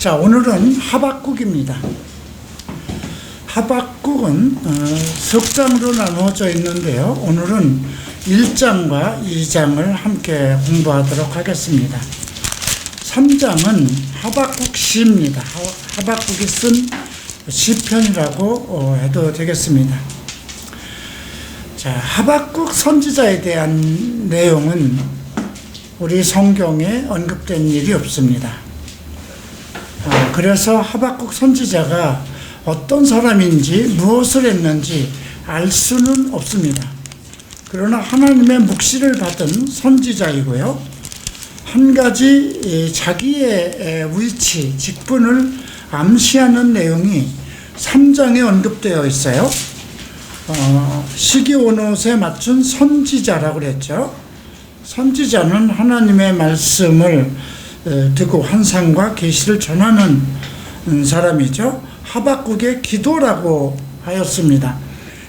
자, 오늘은 하박국입니다. 하박국은 석 장으로 나누어져 있는데요. 오늘은 1장과 2장을 함께 공부하도록 하겠습니다. 3장은 하박국 시입니다. 하박국이 쓴 시편이라고 해도 되겠습니다. 자, 하박국 선지자에 대한 내용은 우리 성경에 언급된 일이 없습니다. 그래서 하박국 선지자가 어떤 사람인지 무엇을 했는지 알 수는 없습니다. 그러나 하나님의 묵시를 받은 선지자이고요. 한 가지 자기의 위치, 직분을 암시하는 내용이 3장에 언급되어 있어요. 시기온옷에 맞춘 선지자라고 그랬죠. 선지자는 하나님의 말씀을 듣고 환상과 계시를 전하는 사람이죠. 하박국의 기도라고 하였습니다.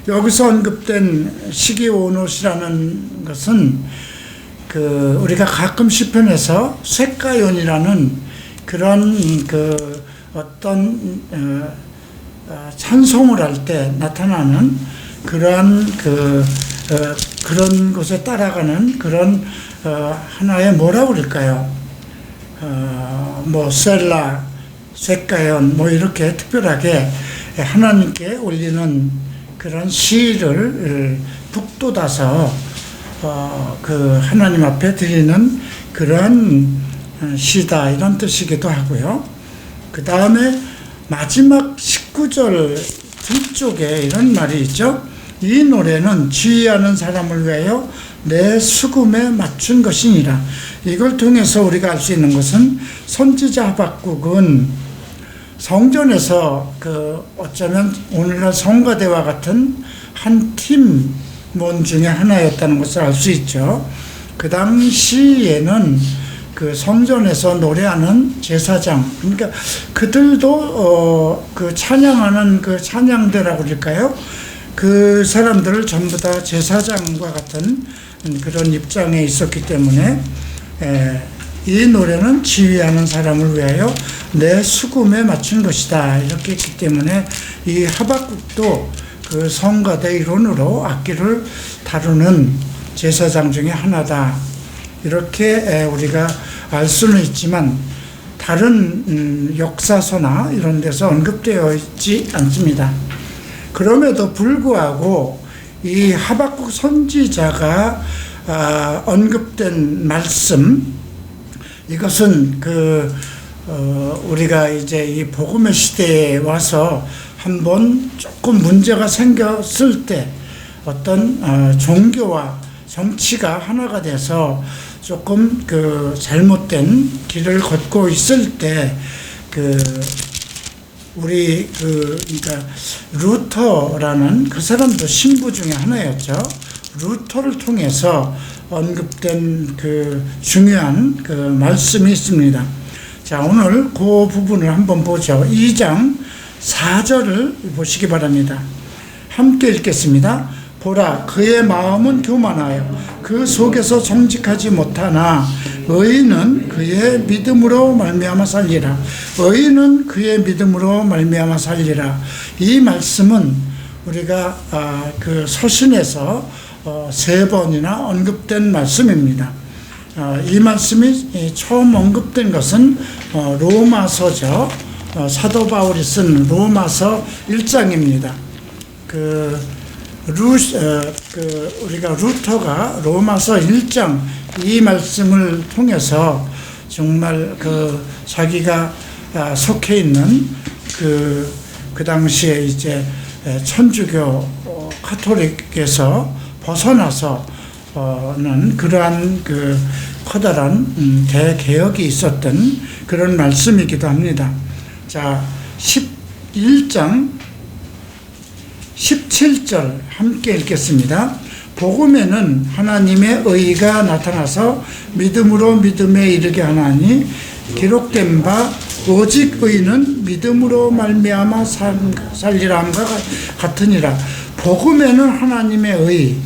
여기서 언급된 시기온옷이라는 것은 우리가 가끔 시편에서 쇳가연이라는 그런 어떤 찬송을 할 때 나타나는 그런 것에 따라가는 그런 하나의 뭐라고 그럴까요? 셀라, 쇳가연 이렇게 특별하게 하나님께 올리는 그런 시를 북돋아서 하나님 앞에 드리는 그런 시다, 이런 뜻이기도 하고요. 그 다음에 마지막 19절 뒤쪽에 이런 말이 있죠. 이 노래는 지휘하는 사람을 위하여 내 수금에 맞춘 것이니라. 이걸 통해서 우리가 알 수 있는 것은 선지자 하박국은 성전에서 어쩌면 오늘날 성가대와 같은 한 팀원 중에 하나였다는 것을 알 수 있죠. 그 당시에는 성전에서 노래하는 제사장, 그러니까 그들도 찬양하는 찬양대라고 그럴까요? 그 사람들을 전부 다 제사장과 같은 그런 입장에 있었기 때문에 이 노래는 지휘하는 사람을 위하여 내 수금에 맞춘 것이다, 이렇게 했기 때문에 이 하박국도 성가대 일원으로 악기를 다루는 제사장 중에 하나다, 이렇게 우리가 알 수는 있지만 다른 역사서나 이런 데서 언급되어 있지 않습니다. 그럼에도 불구하고 이 하박국 선지자가 언급된 말씀, 이것은 우리가 이제 이 복음의 시대에 와서 한번 조금 문제가 생겼을 때 어떤 종교와 정치가 하나가 돼서 조금 잘못된 길을 걷고 있을 때 그러니까 루터라는 그 사람도 신부 중에 하나였죠. 루터를 통해서 언급된 중요한 말씀이 있습니다. 자, 오늘 그 부분을 한번 보죠. 2장 4절을 보시기 바랍니다. 함께 읽겠습니다. 보라, 그의 마음은 교만하여 그 속에서 정직하지 못하나 의인은 그의 믿음으로 말미암아 살리라. 의인은 그의 믿음으로 말미암아 살리라. 이 말씀은 우리가 서신에서 3번이나 언급된 말씀입니다. 이 말씀이 처음 언급된 것은 로마서죠. 사도 바울이 쓴 로마서 1장입니다. 우리가 루터가 로마서 1장 이 말씀을 통해서 정말 자기가 속해 있는 그 당시에 이제 천주교 카톨릭에서 벗어나서는 그러한 커다란 대개혁이 있었던 그런 말씀이기도 합니다. 자, 11장 17절 함께 읽겠습니다. 복음에는 하나님의 의가 나타나서 믿음으로 믿음에 이르게 하나니 기록된 바 오직 의인은 믿음으로 말미암아 살리라함과 같으니라. 복음에는 하나님의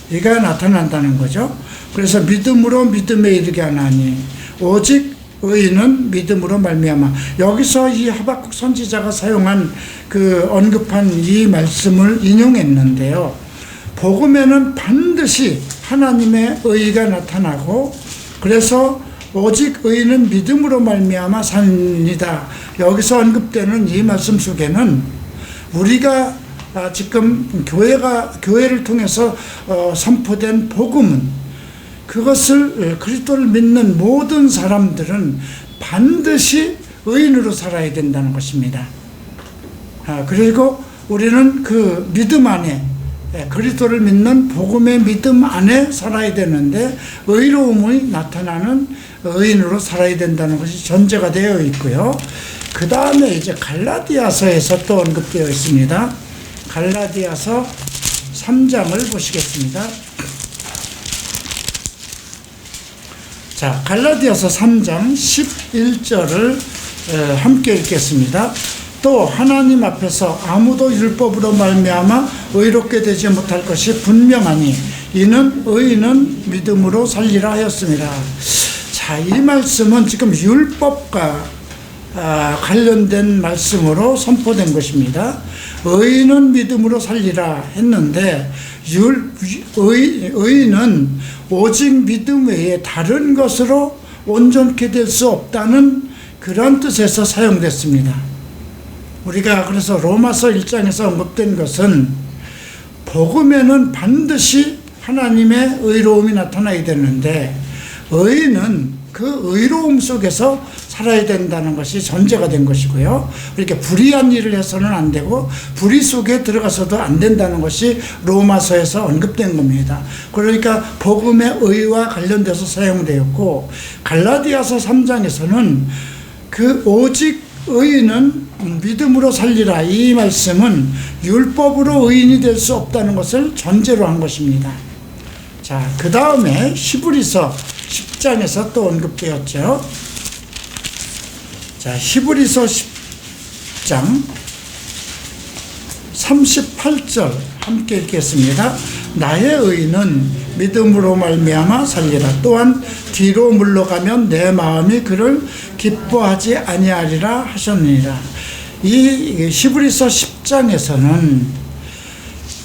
의가 나타난다는 거죠. 그래서 믿음으로 믿음에 이르게 하나니 오직 의인은 믿음으로 말미암아. 여기서 이 하박국 선지자가 사용한 그 언급한 이 말씀을 인용했는데요. 복음에는 반드시 하나님의 의가 나타나고, 그래서 오직 의인은 믿음으로 말미암아 삽니다. 여기서 언급되는 이 말씀 속에는 우리가 지금 교회를 통해서 선포된 복음은, 그것을 그리스도를 믿는 모든 사람들은 반드시 의인으로 살아야 된다는 것입니다. 그리고 우리는 그 믿음 안에, 그리스도를 믿는 복음의 믿음 안에 살아야 되는데, 의로움이 나타나는 의인으로 살아야 된다는 것이 전제가 되어 있고요. 그 다음에 이제 갈라디아서에서 또 언급되어 있습니다. 갈라디아서 3장을 보시겠습니다. 자, 갈라디아서 3장 11절을 함께 읽겠습니다. 또 하나님 앞에서 아무도 율법으로 말미암아 의롭게 되지 못할 것이 분명하니 이는 의인은 믿음으로 살리라 하였습니다. 자, 이 말씀은 지금 율법과 관련된 말씀으로 선포된 것입니다. 의인은 믿음으로 살리라 했는데, 의인은 오직 믿음 외에 다른 것으로 온전케 될 수 없다는 그런 뜻에서 사용됐습니다. 우리가 그래서 로마서 1장에서 언급된 것은, 복음에는 반드시 하나님의 의로움이 나타나야 되는데, 의인은 그 의로움 속에서 살아야 된다는 것이 전제가 된 것이고요. 이렇게 불의한 일을 해서는 안 되고 불의 속에 들어가서도 안 된다는 것이 로마서에서 언급된 겁니다. 그러니까 복음의 의와 관련돼서 사용되었고, 갈라디아서 3장에서는 그 오직 의인은 믿음으로 살리라, 이 말씀은 율법으로 의인이 될 수 없다는 것을 전제로 한 것입니다. 자, 그 다음에 히브리서 10장에서 또 언급되었죠. 자, 히브리서 10장 38절 함께 읽겠습니다. 나의 의인은 믿음으로 말미암아 살리라. 또한 뒤로 물러가면 내 마음이 그를 기뻐하지 아니하리라 하셨느니라. 이 히브리서 10장에서는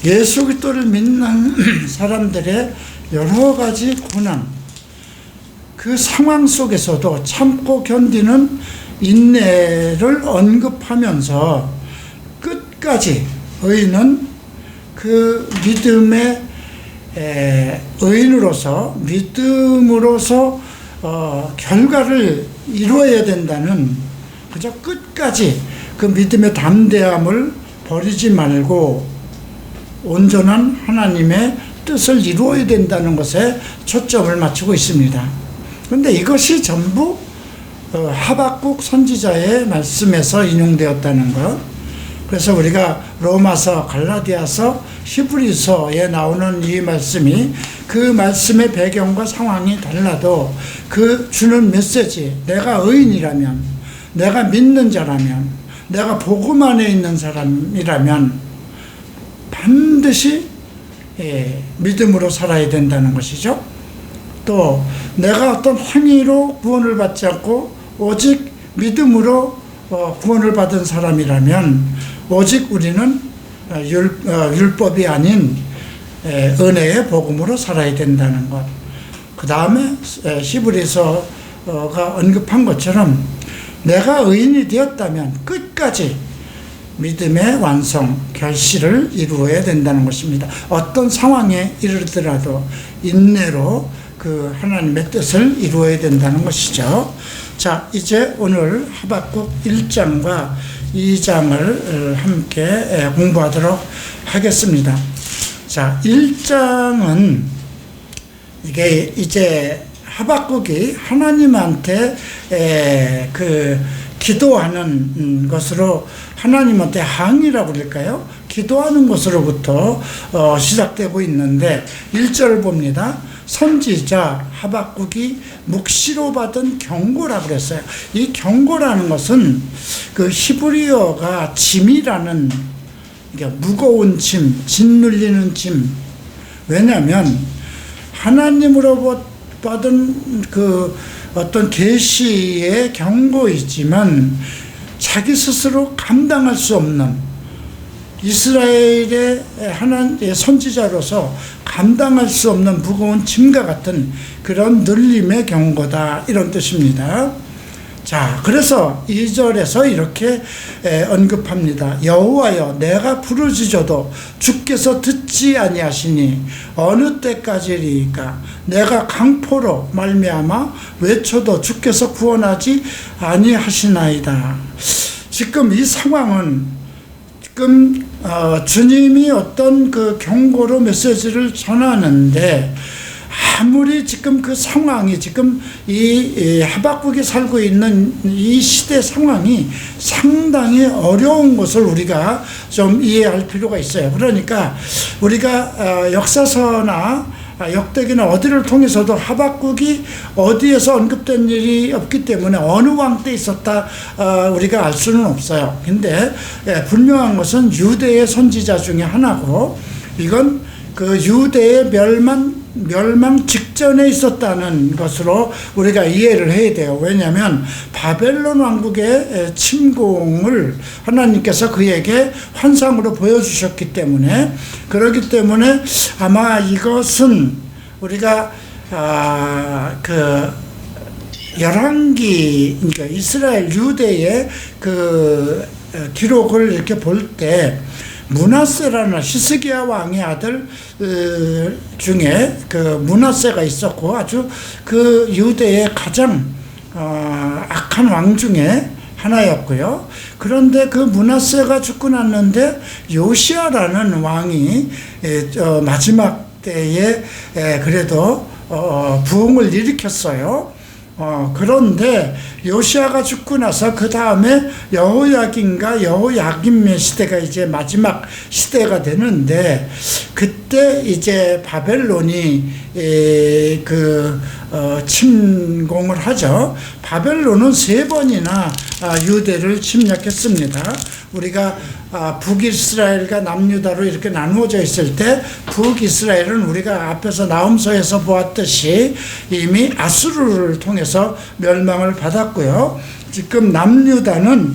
예수 그리스도를 믿는 사람들의 여러 가지 고난, 그 상황 속에서도 참고 견디는 인내를 언급하면서 끝까지 의인은 그 믿음의 의인으로서 믿음으로서 결과를 이루어야 된다는, 그저 끝까지 그 믿음의 담대함을 버리지 말고 온전한 하나님의 뜻을 이루어야 된다는 것에 초점을 맞추고 있습니다. 그런데 이것이 전부 하박국 선지자의 말씀에서 인용되었다는 것. 그래서 우리가 로마서, 갈라디아서, 히브리서에 나오는 이 말씀이 그 말씀의 배경과 상황이 달라도 그 주는 메시지, 내가 의인이라면, 내가 믿는 자라면, 내가 복음 안에 있는 사람이라면 반드시 믿음으로 살아야 된다는 것이죠. 또 내가 어떤 행위로 구원을 받지 않고 오직 믿음으로 구원을 받은 사람이라면 오직 우리는 율법이 아닌 은혜의 복음으로 살아야 된다는 것. 그 다음에 히브리서가 언급한 것처럼 내가 의인이 되었다면 끝까지 믿음의 완성, 결실을 이루어야 된다는 것입니다. 어떤 상황에 이르더라도 인내로 그 하나님의 뜻을 이루어야 된다는 것이죠. 자, 이제 오늘 하박국 1장과 2장을 함께 공부하도록 하겠습니다. 자, 1장은 이게 이제 하박국이 하나님한테 그 기도하는 것으로, 하나님한테 항의라고 그럴까요? 기도하는 것으로부터 시작되고 있는데 1절을 봅니다. 선지자 하박국이 묵시로 받은 경고라고 그랬어요. 이 경고라는 것은 그 히브리어가 짐이라는, 무거운 짐, 짓눌리는 짐. 왜냐하면 하나님으로 받은 그 어떤 계시의 경고이지만 자기 스스로 감당할 수 없는, 이스라엘의 하나님의 선지자로서 감당할 수 없는 무거운 짐과 같은 그런 눌림의 경고다, 이런 뜻입니다. 자, 그래서 2절에서 이렇게 언급합니다. 여호와여, 내가 부르짖어도 주께서 듣지 아니하시니 어느 때까지리까? 내가 강포로 말미암아 외쳐도 주께서 구원하지 아니하시나이다. 지금 이 상황은 주님이 어떤 그 경고로 메시지를 전하는데, 아무리 지금 그 상황이, 지금 이 하박국이 살고 있는 이 시대 상황이 상당히 어려운 것을 우리가 좀 이해할 필요가 있어요. 그러니까 우리가 역사서나 역대기나 어디를 통해서도 하박국이 어디에서 언급된 일이 없기 때문에 어느 왕 때 있었다 우리가 알 수는 없어요. 근데 분명한 것은 유대의 선지자 중에 하나고, 이건 그 유대의 멸망 직전에 있었다는 것으로 우리가 이해를 해야 돼요. 왜냐하면 바벨론 왕국의 침공을 하나님께서 그에게 환상으로 보여주셨기 때문에, 그렇기 때문에 아마 이것은 우리가 그 열왕기, 그러니까 이스라엘 유대의 그 기록을 이렇게 볼 때, 므낫세라는 히스기야 왕의 아들 중에 그 므낫세가 있었고, 아주 그 유대의 가장 악한 왕 중에 하나였고요. 그런데 그 므낫세가 죽고 났는데 요시야라는 왕이 마지막 때에 그래도 부흥을 일으켰어요. 그런데 요시야가 죽고 나서 그 다음에 여호야긴과 여호야김의 시대가 이제 마지막 시대가 되는데, 그때 이제 바벨론이 침공을 하죠. 바벨론은 3번이나 유대를 침략했습니다. 우리가 북이스라엘과 남유다로 이렇게 나누어져 있을 때, 북이스라엘은 우리가 앞에서 나홈서에서 보았듯이 이미 아수르를 통해서 멸망을 받았고요. 지금 남유다는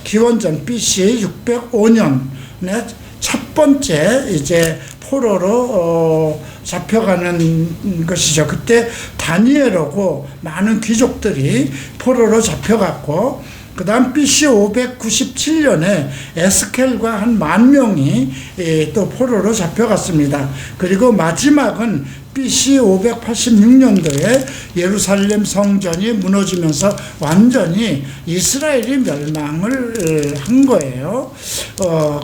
기원전 BC 605년에 첫 번째 이제 포로로 잡혀가는 것이죠. 그때 다니엘하고 많은 귀족들이 포로로 잡혀갔고, 그 다음 BC 597년에 에스겔과 한 10,000명이 또 포로로 잡혀갔습니다. 그리고 마지막은 BC 586년도에 예루살렘 성전이 무너지면서 완전히 이스라엘이 멸망을 한 거예요.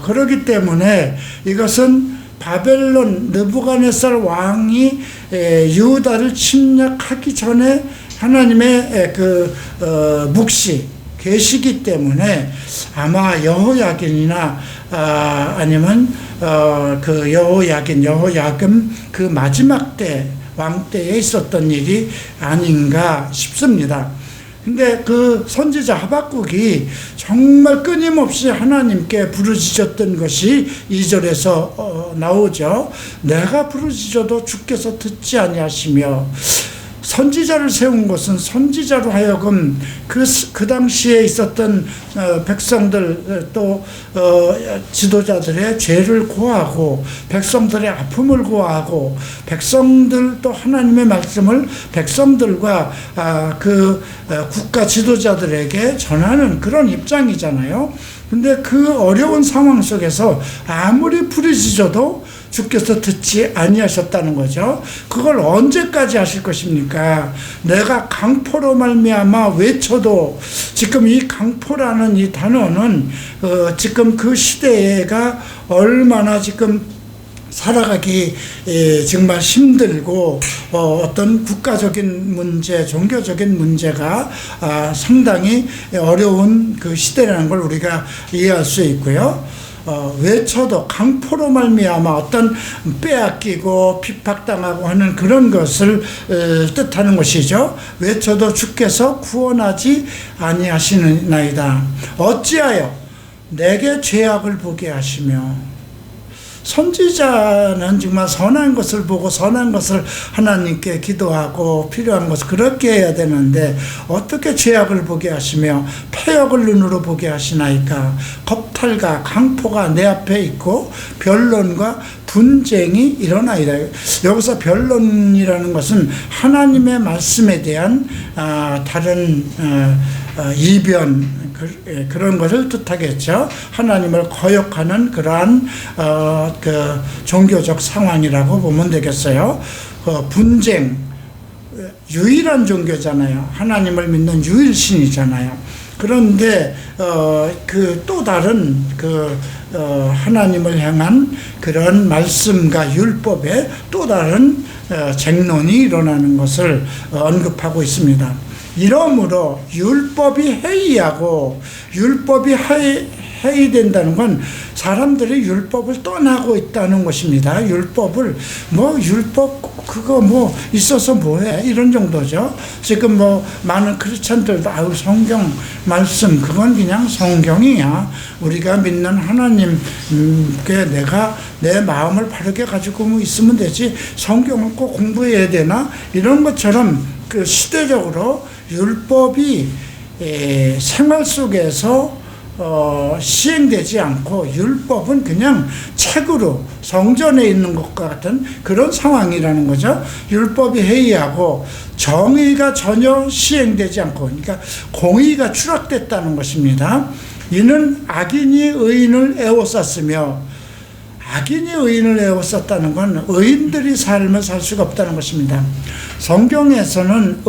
그렇기 때문에 이것은 바벨론 느부갓네살 왕이 유다를 침략하기 전에 하나님의 묵시 계시기 때문에, 아마 여호야긴이나 아니면 그 여호야김 그 마지막 때 왕 때에 있었던 일이 아닌가 싶습니다. 근데 그 선지자 하박국이 정말 끊임없이 하나님께 부르짖었던 것이 2절에서 나오죠. 내가 부르짖어도 주께서 듣지 아니하시며, 선지자를 세운 것은 선지자로 하여금 그 당시에 있었던 백성들, 또 지도자들의 죄를 고하고 백성들의 아픔을 고하고, 백성들 또 하나님의 말씀을 백성들과 그 국가 지도자들에게 전하는 그런 입장이잖아요. 근데 그 어려운 상황 속에서 아무리 부르짖어도 주께서 듣지 아니하셨다는 거죠. 그걸 언제까지 하실 것입니까? 내가 강포로 말미암아 외쳐도, 지금 이 강포라는 이 단어는 지금 그 시대가 얼마나 지금 살아가기 정말 힘들고, 어떤 국가적인 문제, 종교적인 문제가 상당히 어려운 그 시대라는 걸 우리가 이해할 수 있고요. 외쳐도 강포로 말미암아 어떤 빼앗기고 핍박당하고 하는 그런 것을 뜻하는 것이죠. 외쳐도 주께서 구원하지 아니하시나이다. 어찌하여 내게 죄악을 보게 하시며, 선지자는 정말 선한 것을 보고 선한 것을 하나님께 기도하고 필요한 것을 그렇게 해야 되는데 어떻게 죄악을 보게 하시며 패역을 눈으로 보게 하시나이까. 겁탈과 강포가 내 앞에 있고 변론과 분쟁이 일어나이다. 여기서 변론이라는 것은 하나님의 말씀에 대한 다른 이변, 그런 것을 뜻하겠죠. 하나님을 거역하는 그러한 그 종교적 상황이라고 보면 되겠어요. 분쟁, 유일한 종교잖아요. 하나님을 믿는 유일신이잖아요. 그런데 그 또 다른 하나님을 향한 그런 말씀과 율법에 또 다른 쟁론이 일어나는 것을 언급하고 있습니다. 이러므로 율법이 해이하고 율법이 해이된다는 건 사람들이 율법을 떠나고 있다는 것입니다. 율법 그거 있어서 뭐해 이런 정도죠. 지금 많은 크리스찬들도 성경 말씀 그건 그냥 성경이야. 우리가 믿는 하나님께 내가 내 마음을 바르게 가지고 있으면 되지 성경을 꼭 공부해야 되나 이런 것처럼 그 시대적으로 율법이 생활 속에서 시행되지 않고 율법은 그냥 책으로 성전에 있는 것과 같은 그런 상황이라는 거죠. 율법이 해이하고 정의가 전혀 시행되지 않고, 그러니까 공의가 추락됐다는 것입니다. 이는 악인이 의인을 에워쌌으며, 악인이 의인을 에워쌌다는 건 의인들이 삶을 살 수가 없다는 것입니다. 성경에서는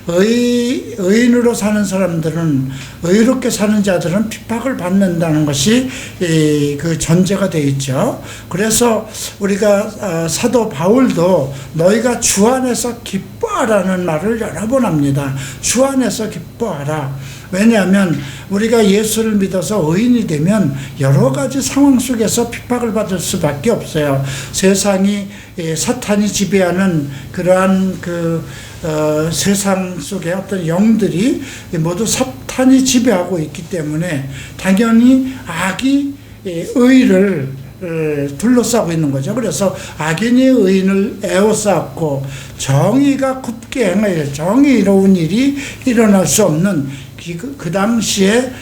의인으로 사는 사람들은, 의롭게 사는 자들은 핍박을 받는다는 것이 그 전제가 되어 있죠. 그래서 우리가 사도 바울도 너희가 주 안에서 기뻐하라는 말을 여러 번 합니다. 주 안에서 기뻐하라. 왜냐하면 우리가 예수를 믿어서 의인이 되면 여러 가지 상황 속에서 핍박을 받을 수밖에 없어요. 세상이 사탄이 지배하는 그러한 세상 속에 어떤 영들이 모두 사탄이 지배하고 있기 때문에 당연히 악이 의를 둘러싸고 있는 거죠. 그래서 악인이 의인을 에워쌌고 정의가 굳게 행하여 정의로운 일이 일어날 수 없는 그 당시에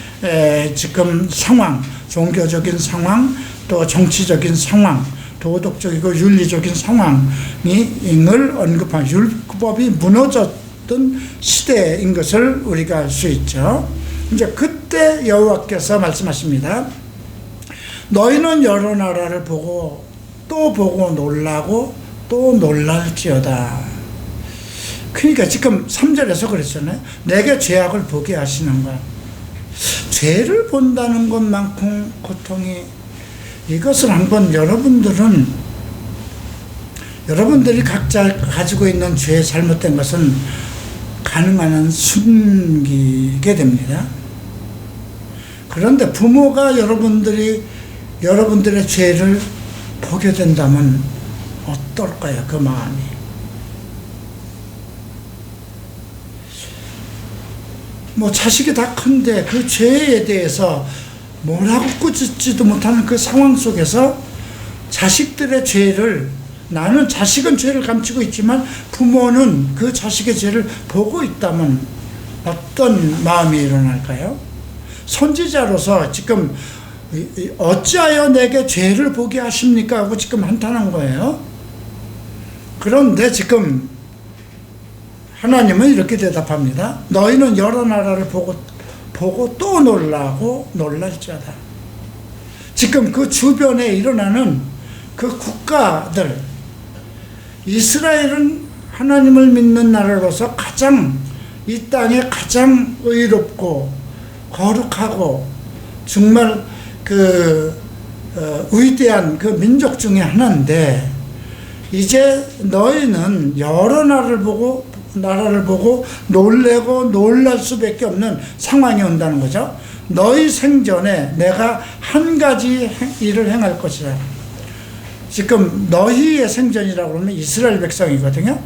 지금 상황, 종교적인 상황, 또 정치적인 상황, 도덕적이고 윤리적인 상황을 언급한 율법이 무너졌던 시대인 것을 우리가 알 수 있죠. 이제 그때 여호와께서 말씀하십니다. 너희는 여러 나라를 보고 또 보고 놀라고 또 놀랄지어다. 그러니까 지금 3절에서 그랬잖아요. 내게 죄악을 보게 하시는 거야. 죄를 본다는 것만큼 고통이, 이것을 한번 여러분들이 각자 가지고 있는 죄 잘못된 것은 가능한 한 숨기게 됩니다. 그런데 부모가 여러분들의 죄를 보게 된다면 어떨까요? 그 마음이. 자식이 다 큰데 그 죄에 대해서 뭐라고 꾸짖지도 못하는 그 상황 속에서 자식들의 죄를, 나는 자식은 죄를 감추고 있지만 부모는 그 자식의 죄를 보고 있다면 어떤 마음이 일어날까요? 선지자로서 지금 어찌하여 내게 죄를 보게 하십니까? 하고 지금 한탄한 거예요. 그런데 지금 하나님은 이렇게 대답합니다. 너희는 여러 나라를 보고 또 놀라고 놀랄지어다. 지금 그 주변에 일어나는 그 국가들, 이스라엘은 하나님을 믿는 나라로서 이 땅에 가장 의롭고 거룩하고 정말 위대한 그 민족 중에 하나인데, 이제 너희는 여러 나라를 보고 놀래고 놀랄 수밖에 없는 상황이 온다는 거죠. 너희 생전에 내가 한 가지 일을 행할 것이라. 지금 너희의 생전이라고 그러면 이스라엘 백성이거든요.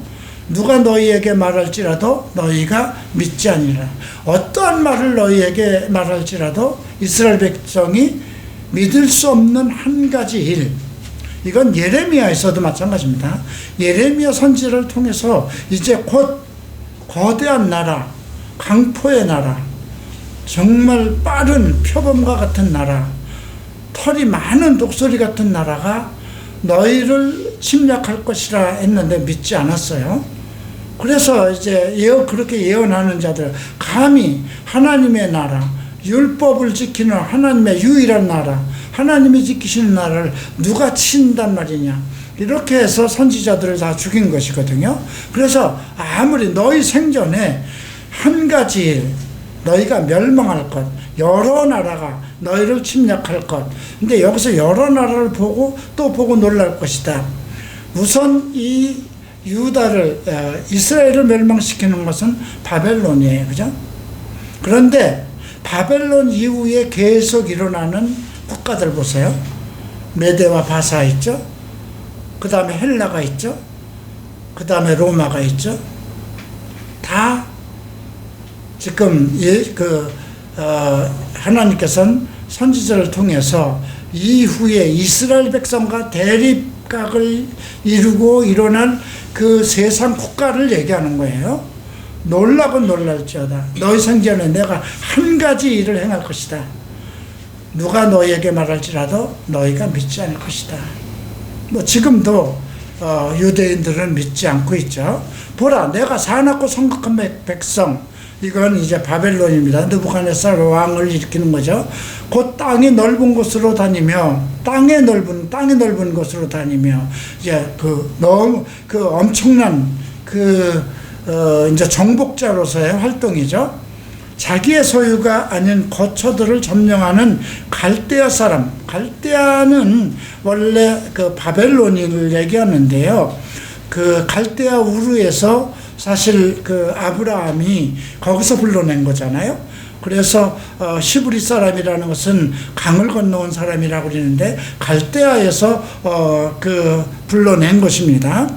누가 너희에게 말할지라도 너희가 믿지 아니라. 어떠한 말을 너희에게 말할지라도 이스라엘 백성이 믿을 수 없는 한 가지 일, 이건 예레미야에서도 마찬가지입니다. 예레미야 선지를 통해서 이제 곧 거대한 나라, 강포의 나라, 정말 빠른 표범과 같은 나라, 털이 많은 독수리 같은 나라가 너희를 침략할 것이라 했는데 믿지 않았어요. 그래서 이제 그렇게 예언하는 자들, 감히 하나님의 나라, 율법을 지키는 하나님의 유일한 나라, 하나님이 지키시는 나라를 누가 친단 말이냐, 이렇게 해서 선지자들을 다 죽인 것이거든요. 그래서 아무리 너희 생전에 한 가지 일, 너희가 멸망할 것, 여러 나라가 너희를 침략할 것, 근데 여기서 여러 나라를 보고 또 보고 놀랄 것이다. 우선 이 유다를, 이스라엘을 멸망시키는 것은 바벨론이에요. 그죠? 그런데 바벨론 이후에 계속 일어나는 국가들 보세요. 메대와 바사 있죠? 그 다음에 헬라가 있죠? 그 다음에 로마가 있죠? 다 지금 하나님께서는 선지자를 통해서 이후에 이스라엘 백성과 대립각을 이루고 일어난 그 세상 국가를 얘기하는 거예요. 놀라고 놀랄지어다. 너희 생전에 내가 한 가지 일을 행할 것이다. 누가 너희에게 말할지라도 너희가 믿지 않을 것이다. 뭐 지금도 유대인들은 믿지 않고 있죠. 보라, 내가 사납고 성극한 백성, 이건 이제 바벨론입니다. 느부갓네살 왕을 일으키는 거죠. 곧 땅이 넓은 곳으로 다니며, 땅이 넓은 곳으로 다니며, 이제 너무 엄청난 이제 정복자로서의 활동이죠. 자기의 소유가 아닌 거처들을 점령하는 갈대아 사람, 갈대아는 원래 바벨론을 얘기하는데요. 갈대아 우르에서 사실 아브라함이 거기서 불러낸 거잖아요. 그래서 시브리 사람이라는 것은 강을 건너온 사람이라고 그러는데 갈대아에서 불러낸 것입니다.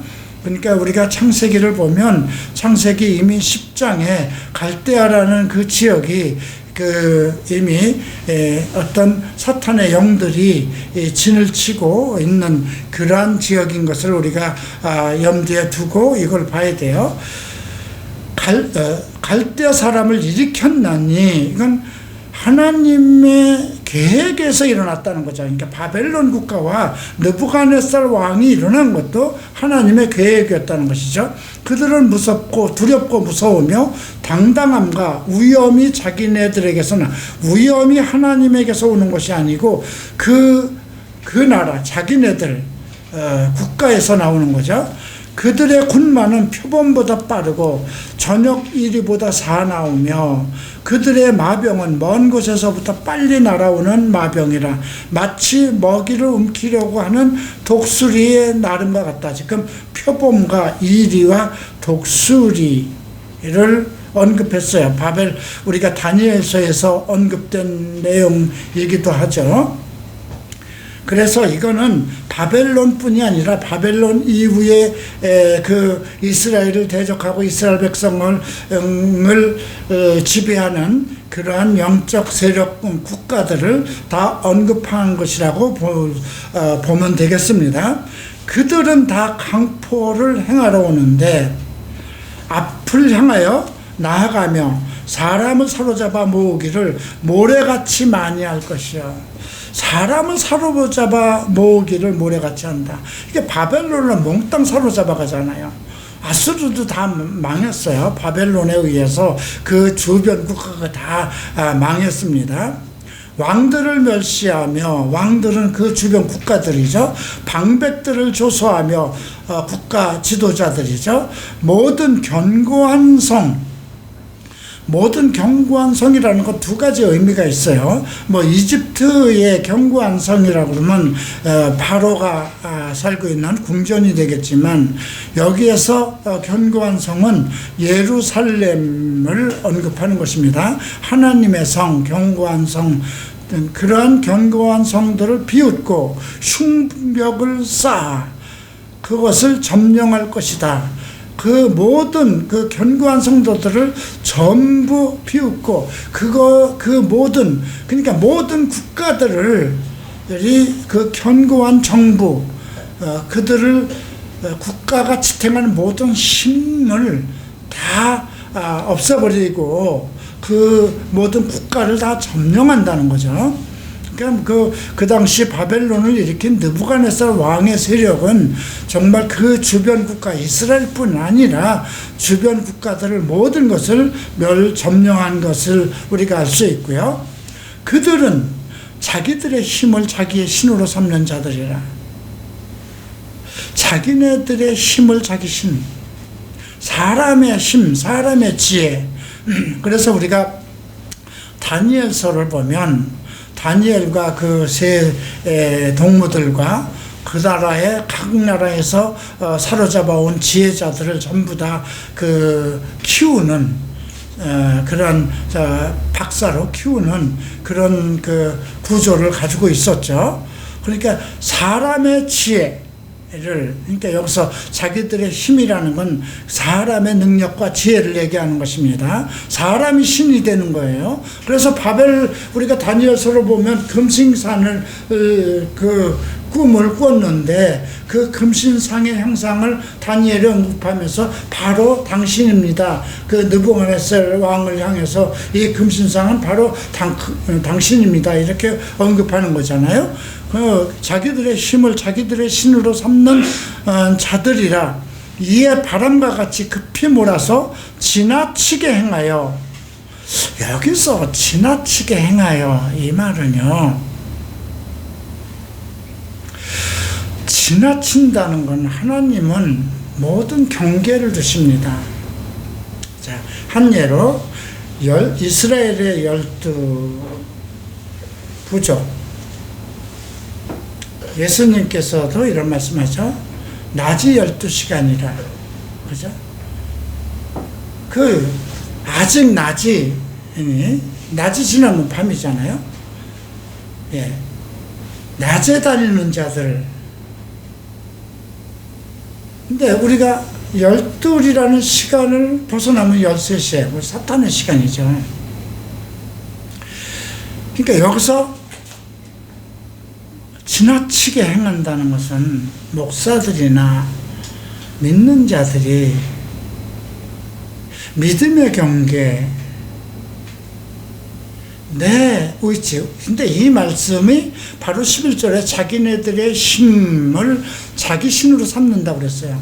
그러니까 우리가 창세기를 보면 창세기 이미 10장에 갈대아라는 그 지역이 이미 어떤 사탄의 영들이 진을 치고 있는 그러한 지역인 것을 우리가 염두에 두고 이걸 봐야 돼요. 갈대아 사람을 일으켰나니 이건 하나님의 계획에서 일어났다는 거죠. 그러니까 바벨론 국가와 느부갓네살 왕이 일어난 것도 하나님의 계획이었다는 것이죠. 그들은 무섭고 두렵고 무서우며 당당함과 위엄이 자기네들에게서는, 위엄이 하나님에게서 오는 것이 아니고 그 나라 자기네들 국가에서 나오는 거죠. 그들의 군마는 표범보다 빠르고 저녁 이리보다 사나우며 그들의 마병은 먼 곳에서부터 빨리 날아오는 마병이라 마치 먹이를 움키려고 하는 독수리의 나름과 같다. 지금 표범과 이리와 독수리를 언급했어요. 우리가 다니엘서에서 언급된 내용이기도 하죠. 그래서 이거는 바벨론뿐이 아니라 바벨론 이후에 이스라엘을 대적하고 이스라엘 백성을 지배하는 그러한 영적 세력 국가들을 다 언급한 것이라고 보면 되겠습니다. 그들은 다 강포를 행하러 오는데 앞을 향하여 나아가며 사람을 사로잡아 모으기를 모래같이 많이 할 것이요. 사람을 사로잡아 모으기를 모래같이 한다. 이게 바벨론은 몽땅 사로잡아 가잖아요. 아수르도 다 망했어요. 바벨론에 의해서 그 주변 국가가 다 망했습니다. 왕들을 멸시하며, 왕들은 그 주변 국가들이죠. 방백들을 조소하며 국가 지도자들이죠. 모든 견고한 성이라는 것 두 가지 의미가 있어요. 이집트의 견고한 성이라고 그러면 바로가 살고 있는 궁전이 되겠지만, 여기에서 견고한 성은 예루살렘을 언급하는 것입니다. 하나님의 성, 견고한 성, 그러한 견고한 성들을 비웃고 흉벽을 쌓아 그것을 점령할 것이다. 그 모든 견고한 성도들을 전부 비웃고 그러니까 모든 국가들을 그 견고한 정부, 그들을 국가가 지탱하는 모든 힘을 다 없애버리고 그 모든 국가를 다 점령한다는 거죠. 그러니까 그 당시 바벨론을 일으킨 느부갓네살 왕의 세력은 정말 그 주변 국가 이스라엘뿐 아니라 주변 국가들을 모든 것을 점령한 것을 우리가 알 수 있고요. 그들은 자기들의 힘을 자기의 신으로 삼는 자들이라. 자기네들의 힘을 자기 신, 사람의 힘, 사람의 지혜. 그래서 우리가 다니엘서를 보면 다니엘과 그 세 동무들과 그 나라의 각 나라에서 사로잡아온 지혜자들을 전부 다 키우는 그런 박사로 키우는 그런 그 구조를 가지고 있었죠. 그러니까 사람의 지혜를, 그러니까 여기서 자기들의 힘이라는 건 사람의 능력과 지혜를 얘기하는 것입니다. 사람이 신이 되는 거예요. 그래서 우리가 다니엘서로 보면 금신산을 꿈을 꿨는데 그 금신상의 형상을 다니엘이 언급하면서 바로 당신입니다. 그 느부갓네살 왕을 향해서 이 금신상은 바로 당신입니다. 이렇게 언급하는 거잖아요. 자기들의 힘을 자기들의 신으로 삼는 자들이라 이에 바람과 같이 급히 몰아서 지나치게 행하여. 여기서 지나치게 행하여 이 말은요, 지나친다는 건 하나님은 모든 경계를 두십니다. 자, 한 예로 이스라엘의 12부족, 예수님께서도 이런 말씀하죠. 낮이 12시간이라. 그죠? 아직 낮이 지나면 밤이잖아요. 예. 낮에 다니는 자들. 근데 우리가 12이라는 시간을 벗어나면 13시에 사탄의 시간이죠. 그러니까 여기서 지나치게 행한다는 것은 목사들이나 믿는 자들이 믿음의 경계, 내 의지. 근데 이 말씀이 바로 11절에 자기네들의 힘을 자기 신으로 삼는다고 그랬어요.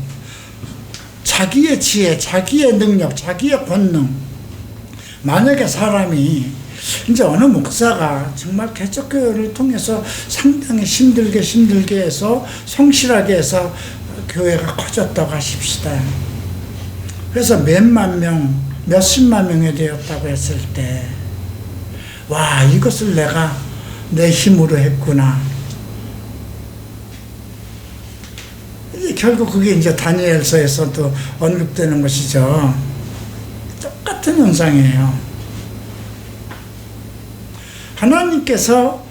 자기의 지혜, 자기의 능력, 자기의 권능. 만약에 사람이 이제 어느 목사가 정말 개척교회를 통해서 상당히 힘들게 해서 성실하게 해서 교회가 커졌다고 하십시다. 그래서 몇만 명, 몇십만 명이 되었다고 했을 때, 와, 이것을 내가 내 힘으로 했구나. 결국 그게 이제 다니엘서에서도 언급되는 것이죠. 똑같은 현상이에요. 하나님께서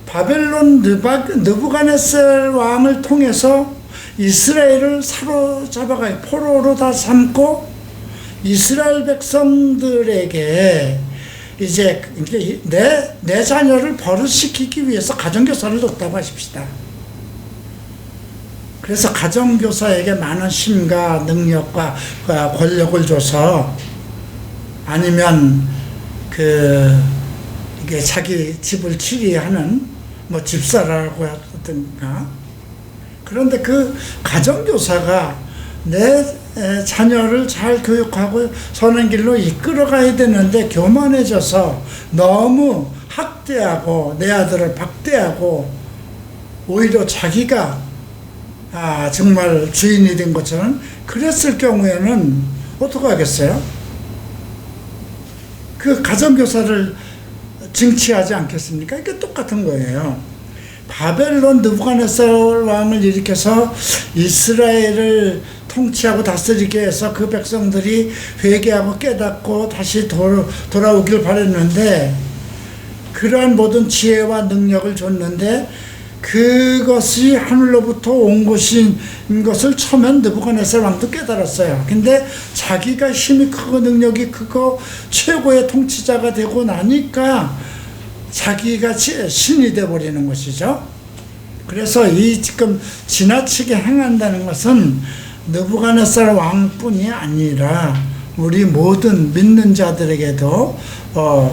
바벨론 느부갓네살 왕을 통해서 이스라엘을 사로잡아가 포로로 다 삼고 이스라엘 백성들에게 이제 내 자녀를 버릇시키기 위해서 가정교사를 뒀다고 하십시다. 그래서 가정교사에게 많은 힘과 능력과 권력을 줘서, 아니면 이게 자기 집을 치리하는 집사라고 하든가. 그런데 그 가정교사가 내 자녀를 잘 교육하고 선한 길로 이끌어가야 되는데 교만해져서 너무 학대하고 내 아들을 박대하고 오히려 자기가 정말 주인이 된 것처럼 그랬을 경우에는 어떻게 하겠어요? 그 가정교사를 징치하지 않겠습니까? 이게 똑같은 거예요. 바벨론 느부갓네살 왕을 일으켜서 이스라엘을 통치하고 다스리게 해서 그 백성들이 회개하고 깨닫고 다시 돌아오길 바랬는데, 그러한 모든 지혜와 능력을 줬는데 그것이 하늘로부터 온 것인 것을 처음엔 느부갓네살 왕도 깨달았어요. 근데 자기가 힘이 크고 능력이 크고 최고의 통치자가 되고 나니까 자기가 신이 되어버리는 것이죠. 그래서 이 지금 지나치게 행한다는 것은 느부갓네살 왕뿐이 아니라 우리 모든 믿는 자들에게도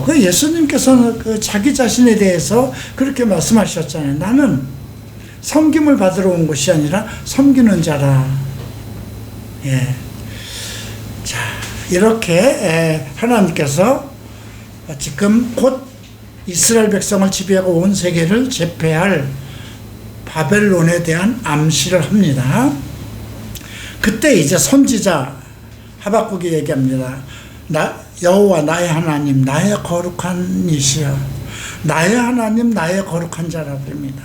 그 예수님께서는 그 자기 자신에 대해서 그렇게 말씀하셨잖아요. 나는 섬김을 받으러 온 것이 아니라 섬기는 자라. 예. 자, 이렇게 하나님께서 지금 곧 이스라엘 백성을 지배하고 온 세계를 제패할 바벨론에 대한 암시를 합니다. 그때 이제 선지자 하박국이 얘기합니다. 여호와 나의 하나님, 나의 거룩한 이시여, 나의 하나님, 나의 거룩한 자라고 합니다.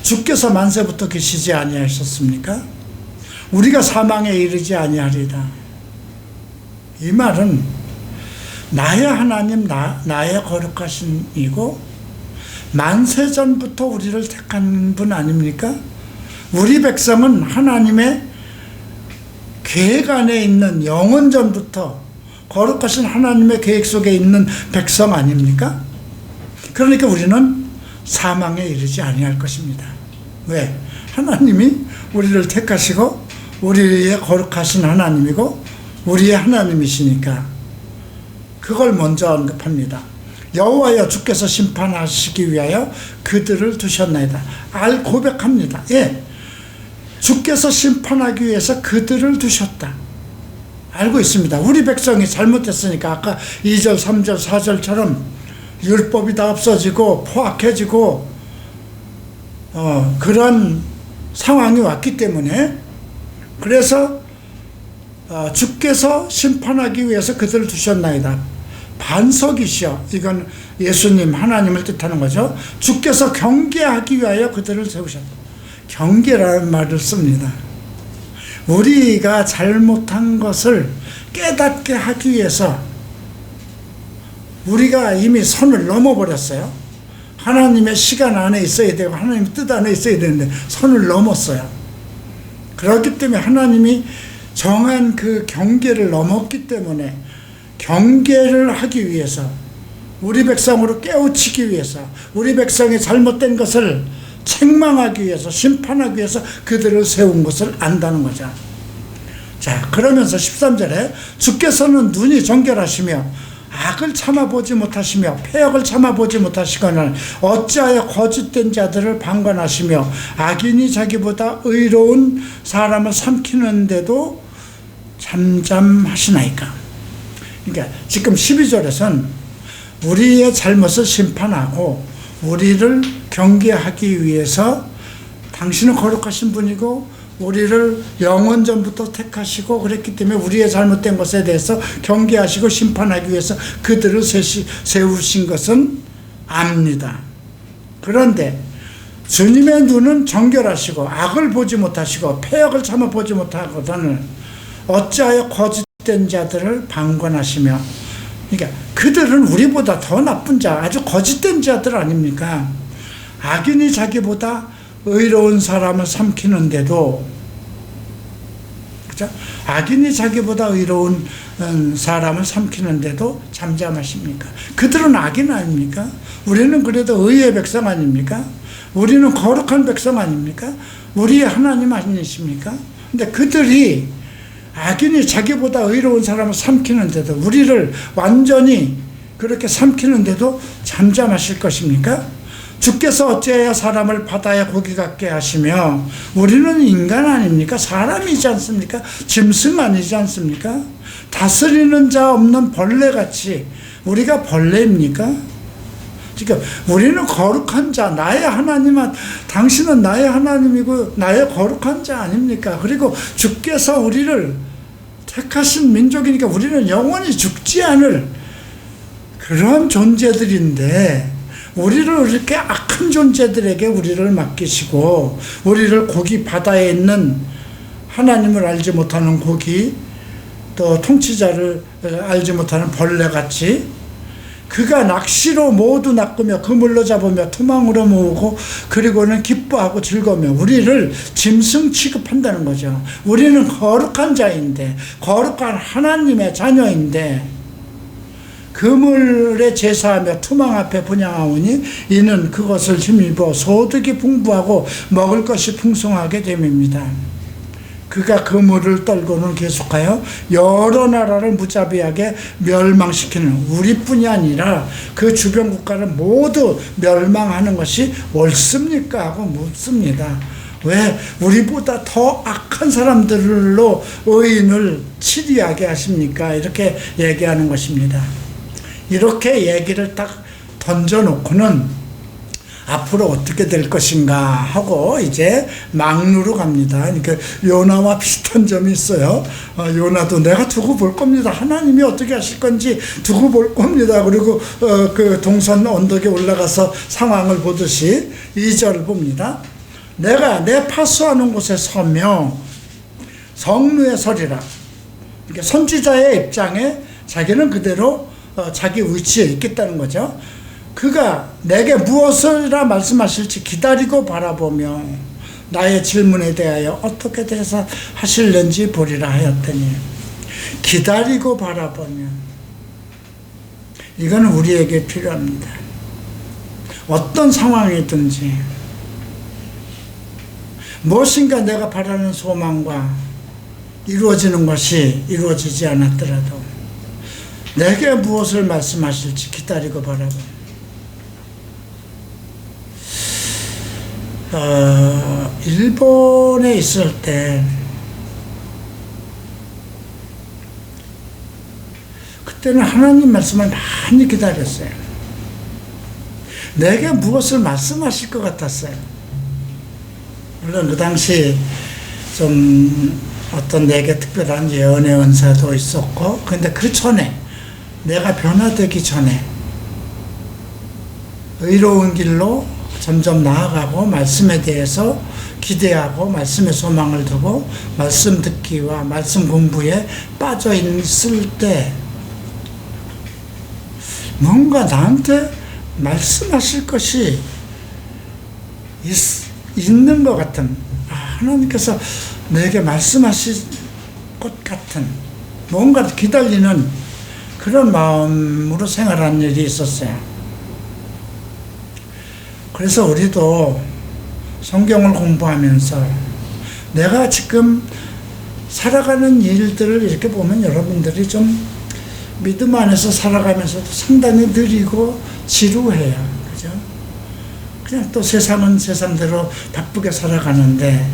주께서 만세부터 계시지 아니하셨습니까? 우리가 사망에 이르지 아니하리다. 이 말은 나의 하나님, 나의 거룩하신 이고 만세전부터 우리를 택한 분 아닙니까? 우리 백성은 하나님의 계획 안에 있는 영원전부터 거룩하신 하나님의 계획 속에 있는 백성 아닙니까? 그러니까 우리는 사망에 이르지 아니할 것입니다. 왜? 하나님이 우리를 택하시고 우리의 거룩하신 하나님이고 우리의 하나님이시니까. 그걸 먼저 언급합니다. 여호와여 주께서 심판하시기 위하여 그들을 두셨나이다. 고백합니다. 예, 주께서 심판하기 위해서 그들을 두셨다. 알고 있습니다. 우리 백성이 잘못했으니까 아까 2절, 3절, 4절처럼 율법이 다 없어지고 포악해지고 그런 상황이 왔기 때문에, 그래서 주께서 심판하기 위해서 그들을 두셨나이다. 반석이시여, 이건 예수님 하나님을 뜻하는 거죠. 주께서 경계하기 위하여 그들을 세우셨다. 경계라는 말을 씁니다. 우리가 잘못한 것을 깨닫게 하기 위해서, 우리가 이미 선을 넘어버렸어요. 하나님의 시간 안에 있어야 되고 하나님의 뜻 안에 있어야 되는데 선을 넘었어요. 그렇기 때문에 하나님이 정한 그 경계를 넘었기 때문에 경계를 하기 위해서, 우리 백성으로 깨우치기 위해서, 우리 백성의 잘못된 것을 책망하기 위해서, 심판하기 위해서 그들을 세운 것을 안다는 거죠. 자, 그러면서 13절에 주께서는 눈이 정결하시며 악을 참아보지 못하시며 패역을 참아보지 못하시거늘 어찌하여 거짓된 자들을 방관하시며 악인이 자기보다 의로운 사람을 삼키는데도 잠잠하시나이까. 그러니까 지금 12절에서는 우리의 잘못을 심판하고 우리를 경계하기 위해서 당신은 거룩하신 분이고 우리를 영원전부터 택하시고 그랬기 때문에 우리의 잘못된 것에 대해서 경계하시고 심판하기 위해서 그들을 세우신 것은 압니다. 그런데 주님의 눈은 정결하시고 악을 보지 못하시고 패역을 참아 보지 못하거든을 어찌하여 거짓된 자들을 방관하시며, 그러니까 그들은 우리보다 더 나쁜 자, 아주 거짓된 자들 아닙니까? 악인이 자기보다 의로운 사람을 삼키는데도, 그죠? 악인이 자기보다 의로운 사람을 삼키는데도 잠잠하십니까? 그들은 악인 아닙니까? 우리는 그래도 의의 백성 아닙니까? 우리는 거룩한 백성 아닙니까? 우리의 하나님 아니십니까? 근데 그들이 악인이 자기보다 의로운 사람을 삼키는데도, 우리를 완전히 그렇게 삼키는데도 잠잠하실 것입니까? 주께서 어찌하여 사람을 바다의 고기 같게 하시며, 우리는 인간 아닙니까? 사람이지 않습니까? 짐승 아니지 않습니까? 다스리는 자 없는 벌레같이 우리가 벌레입니까? 지금 우리는 거룩한 자, 나의 하나님, 당신은 나의 하나님이고 나의 거룩한 자 아닙니까? 그리고 주께서 우리를 택하신 민족이니까 우리는 영원히 죽지 않을 그런 존재들인데, 우리를 이렇게 악한 존재들에게 우리를 맡기시고, 우리를 고기 바다에 있는 하나님을 알지 못하는 고기, 또 통치자를 알지 못하는 벌레같이, 그가 낚시로 모두 낚으며 그물로 잡으며 투망으로 모으고 그리고는 기뻐하고 즐거우며 우리를 짐승 취급한다는 거죠. 우리는 거룩한 자인데, 거룩한 하나님의 자녀인데, 그물에 제사하며 투망 앞에 분향하오니 이는 그것을 힘입어 소득이 풍부하고 먹을 것이 풍성하게 됨입니다. 그가 그물을 떨고는 계속하여 여러 나라를 무자비하게 멸망시키는, 우리뿐이 아니라 그 주변 국가를 모두 멸망하는 것이 옳습니까? 하고 묻습니다. 왜 우리보다 더 악한 사람들로 의인을 치리하게 하십니까? 이렇게 얘기하는 것입니다. 이렇게 얘기를 딱 던져놓고는 앞으로 어떻게 될 것인가 하고 이제 막루로 갑니다. 그러니까 요나와 비슷한 점이 있어요. 요나도 내가 두고 볼 겁니다. 하나님이 어떻게 하실 건지 두고 볼 겁니다. 그리고 그 동산 언덕에 올라가서 상황을 보듯이 2절 봅니다. 내가 내 파수하는 곳에 서며 성루에 서리라. 그러니까 선지자의 입장에 자기는 그대로 자기 위치에 있겠다는 거죠. 그가 내게 무엇이라 말씀하실지 기다리고 바라보며 나의 질문에 대하여 어떻게 대사하실는지 보리라 하였더니, 기다리고 바라보며, 이거는 우리에게 필요합니다. 어떤 상황이든지 무엇인가 내가 바라는 소망과 이루어지는 것이 이루어지지 않았더라도 내게 무엇을 말씀하실지 기다리고 바라보며, 일본에 있을 때 그때는 하나님 말씀을 많이 기다렸어요. 내게 무엇을 말씀하실 것 같았어요. 물론 그 당시 좀 어떤 내게 특별한 예언의 은사도 있었고, 근데 그 전에, 내가 변화되기 전에 의로운 길로 점점 나아가고 말씀에 대해서 기대하고 말씀에 소망을 두고 말씀 듣기와 말씀 공부에 빠져 있을 때 뭔가 나한테 말씀하실 것이 있는 것 같은, 하나님께서 내게 말씀하실 것 같은 뭔가 기다리는 그런 마음으로 생활하는 일이 있었어요. 그래서 우리도 성경을 공부하면서 내가 지금 살아가는 일들을 이렇게 보면 여러분들이 좀 믿음 안에서 살아가면서도 상당히 느리고 지루해요. 그죠? 그냥 또 세상은 세상대로 바쁘게 살아가는데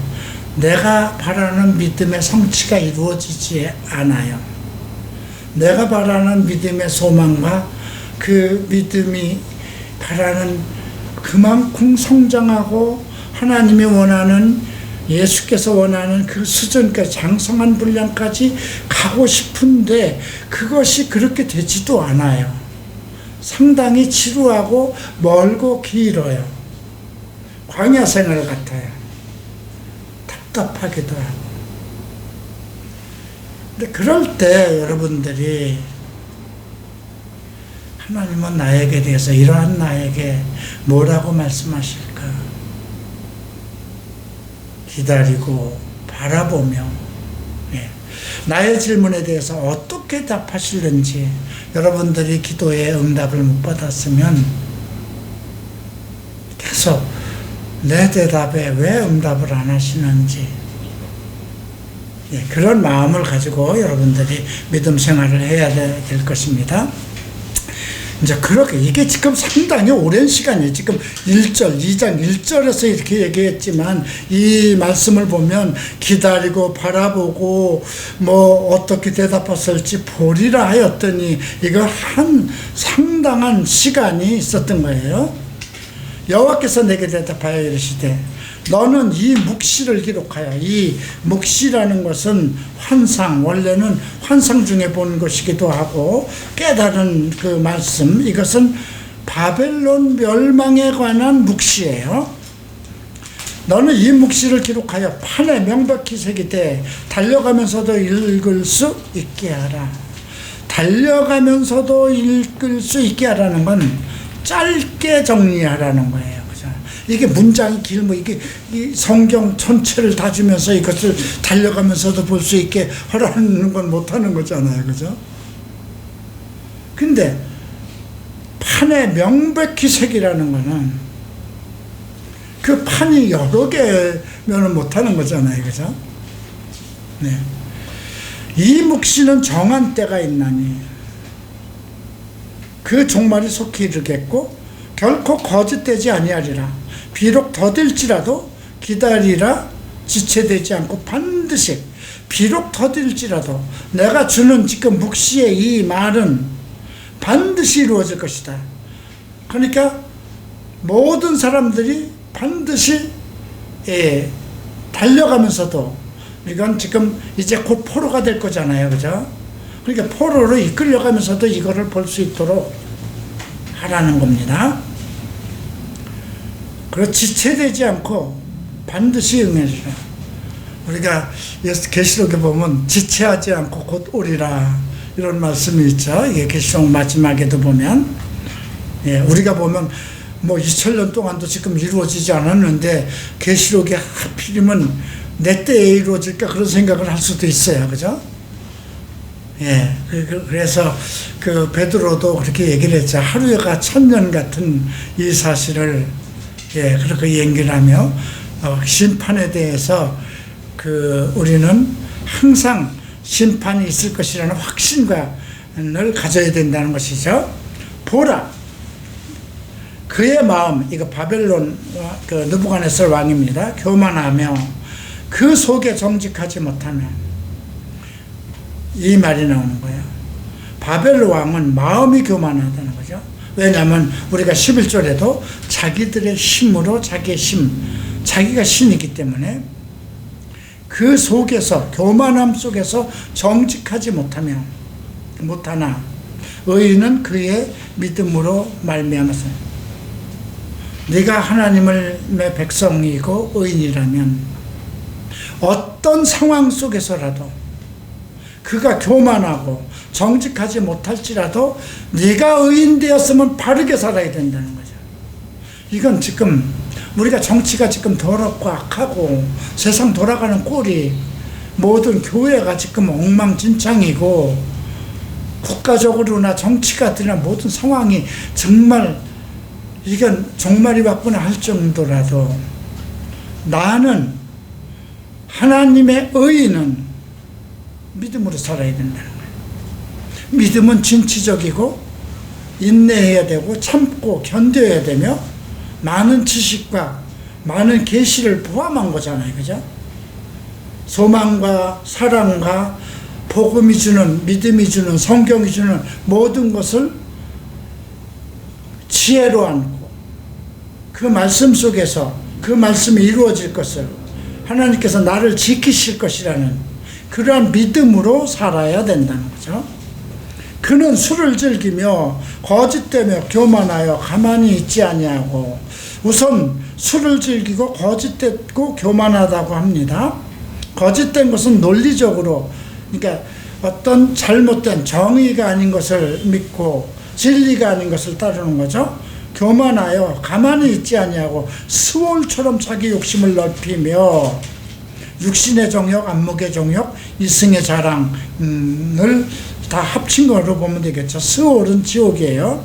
내가 바라는 믿음의 성취가 이루어지지 않아요. 내가 바라는 믿음의 소망과 그 믿음이 바라는 그만큼 성장하고 하나님이 원하는, 예수께서 원하는 그 수준까지, 장성한 분량까지 가고 싶은데 그것이 그렇게 되지도 않아요. 상당히 지루하고 멀고 길어요. 광야 생활 같아요. 답답하기도 하고. 근데 그럴 때 여러분들이 하나님은 나에게 대해서, 이러한 나에게 뭐라고 말씀하실까? 기다리고 바라보며, 나의 질문에 대해서 어떻게 답하실는지, 여러분들이 기도에 응답을 못 받았으면 계속 내 대답에 왜 응답을 안 하시는지, 그런 마음을 가지고 여러분들이 믿음 생활을 해야 될 것입니다. 이제 그렇게, 이게 지금 상당히 오랜 시간이에요. 지금 1절, 2장 1절에서 이렇게 얘기했지만 이 말씀을 보면 기다리고 바라보고 뭐 어떻게 대답하실지 보리라 하였더니 이거 한 상당한 시간이 있었던 거예요. 여호와께서 내게 대답하여 이르시되 너는 이 묵시를 기록하여, 이 묵시라는 것은 환상, 원래는 환상 중에 본 것이기도 하고 깨달은 그 말씀, 이것은 바벨론 멸망에 관한 묵시예요. 너는 이 묵시를 기록하여 판에 명백히 새기되 달려가면서도 읽을 수 있게 하라. 달려가면서도 읽을 수 있게 하라는 건 짧게 정리하라는 거예요. 이게 문장이 길면 이게 이 성경 전체를 다 주면서 이것을 달려가면서도 볼 수 있게 하라는 건 못하는 거잖아요. 그죠? 근데 판에 명백히 새기라는 거는 그 판이 여러 개면은 못하는 거잖아요. 그죠? 네. 이 묵시는 정한 때가 있나니 그 종말이 속히 이르겠고 결코 거짓되지 아니하리라. 비록 더딜지라도 기다리라. 지체되지 않고 반드시, 비록 더딜지라도 내가 주는 지금 묵시의 이 말은 반드시 이루어질 것이다. 그러니까 모든 사람들이 반드시 달려가면서도, 이건 지금 이제 곧 포로가 될 거잖아요. 그죠? 그러니까 포로로 이끌려가면서도 이거를 볼 수 있도록 하라는 겁니다. 그리고 지체되지 않고 반드시 응해주라. 우리가 계시록에 보면 지체하지 않고 곧 오리라 이런 말씀이 있죠. 이게 계시록 마지막에도 보면, 우리가 보면 뭐 2000년 동안도 지금 이루어지지 않았는데 계시록이 하필이면 내 때에 이루어질까 그런 생각을 할 수도 있어요. 그죠? 그래서 그 베드로도 그렇게 얘기를 했죠. 하루가 1000년 같은 이 사실을 그렇게 얘기를 하며 심판에 대해서 우리는 항상 심판이 있을 것이라는 확신을 가져야 된다는 것이죠. 보라, 그의 마음, 이거 바벨론 느부갓네살 왕입니다. 교만하며 그 속에 정직하지 못하며, 이 말이 나오는 거예요. 바벨 왕은 마음이 교만하다는 거죠. 왜냐하면 우리가 11절에도 자기들의 힘으로 자기가 신이기 때문에 그 속에서, 교만함 속에서 정직하지 못하나 의인은 그의 믿음으로 말미암아서, 네가 하나님의 백성이고 의인이라면 어떤 상황 속에서라도 그가 교만하고 정직하지 못할지라도 네가 의인 되었으면 바르게 살아야 된다는 거죠. 이건 지금 우리가 정치가 지금 더럽고 악하고 세상 돌아가는 꼴이, 모든 교회가 지금 엉망진창이고 국가적으로나 정치가들이나 모든 상황이 정말 이건 종말이 왔구나 할 정도라도 나는 하나님의 의인은 믿음으로 살아야 된다는 거예요. 믿음은 진취적이고 인내해야 되고 참고 견뎌야 되며 많은 지식과 많은 계시를 포함한 거잖아요. 그죠? 소망과 사랑과 복음이 주는, 믿음이 주는, 성경이 주는 모든 것을 지혜로 안고 그 말씀 속에서 그 말씀이 이루어질 것을, 하나님께서 나를 지키실 것이라는 그러한 믿음으로 살아야 된다는 거죠. 그는 술을 즐기며 거짓되며 교만하여 가만히 있지 아니하고, 우선 술을 즐기고 거짓되고 교만하다고 합니다. 거짓된 것은 논리적으로, 그러니까 어떤 잘못된 정의가 아닌 것을 믿고 진리가 아닌 것을 따르는 거죠. 교만하여 가만히 있지 아니하고 스올처럼 자기 욕심을 넓히며 육신의 정욕, 안목의 정욕, 이승의 자랑을 다 합친 거로 보면 되겠죠. 스올은 지옥이에요.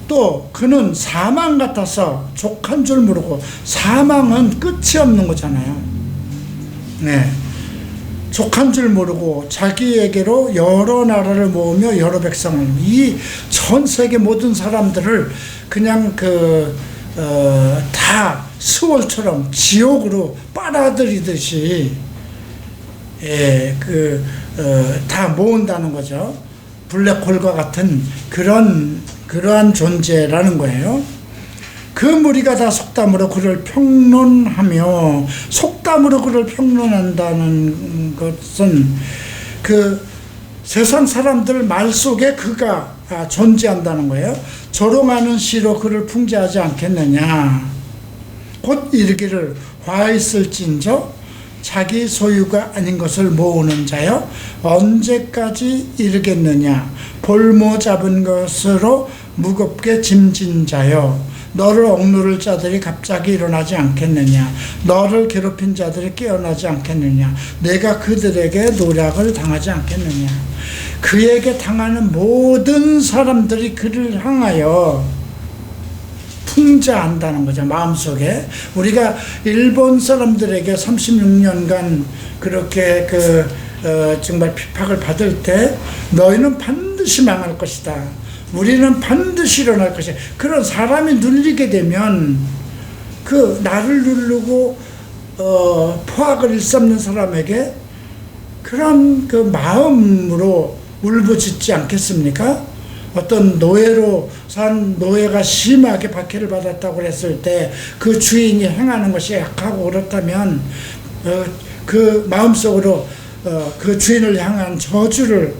또 그는 사망 같아서 족한 줄 모르고, 사망은 끝이 없는 거잖아요. 족한 줄 모르고 자기에게로 여러 나라를 모으며 여러 백성을, 이 전 세계 모든 사람들을 그냥 다 스월처럼 지옥으로 빨아들이듯이 다 모은다는 거죠. 블랙홀과 같은 그러한 존재라는 거예요. 그 무리가 다 속담으로 그를 평론하며, 속담으로 그를 평론한다는 것은 그 세상 사람들 말 속에 그가 존재한다는 거예요. 조롱하는 시로 그를 풍자하지 않겠느냐. 곧 이르기를 화 있을진저 자기 소유가 아닌 것을 모으는 자여 언제까지 이르겠느냐. 볼모 잡은 것으로 무겁게 짐진 자여 너를 억누를 자들이 갑자기 일어나지 않겠느냐. 너를 괴롭힌 자들이 깨어나지 않겠느냐. 내가 그들에게 노략을 당하지 않겠느냐. 그에게 당하는 모든 사람들이 그를 향하여 풍자한다는 거죠. 마음속에. 우리가 일본 사람들에게 36년간 그렇게 정말 핍박을 받을 때 너희는 반드시 망할 것이다. 우리는 반드시 일어날 것이다. 그런 사람이 눌리게 되면 그 나를 누르고 포악을 일삼는 사람에게 그런 그 마음으로 울부짖지 않겠습니까? 어떤 노예로 산 노예가 심하게 박해를 받았다고 했을 때 그 주인이 행하는 것이 약하고 그렇다면 그 마음속으로 그 주인을 향한 저주를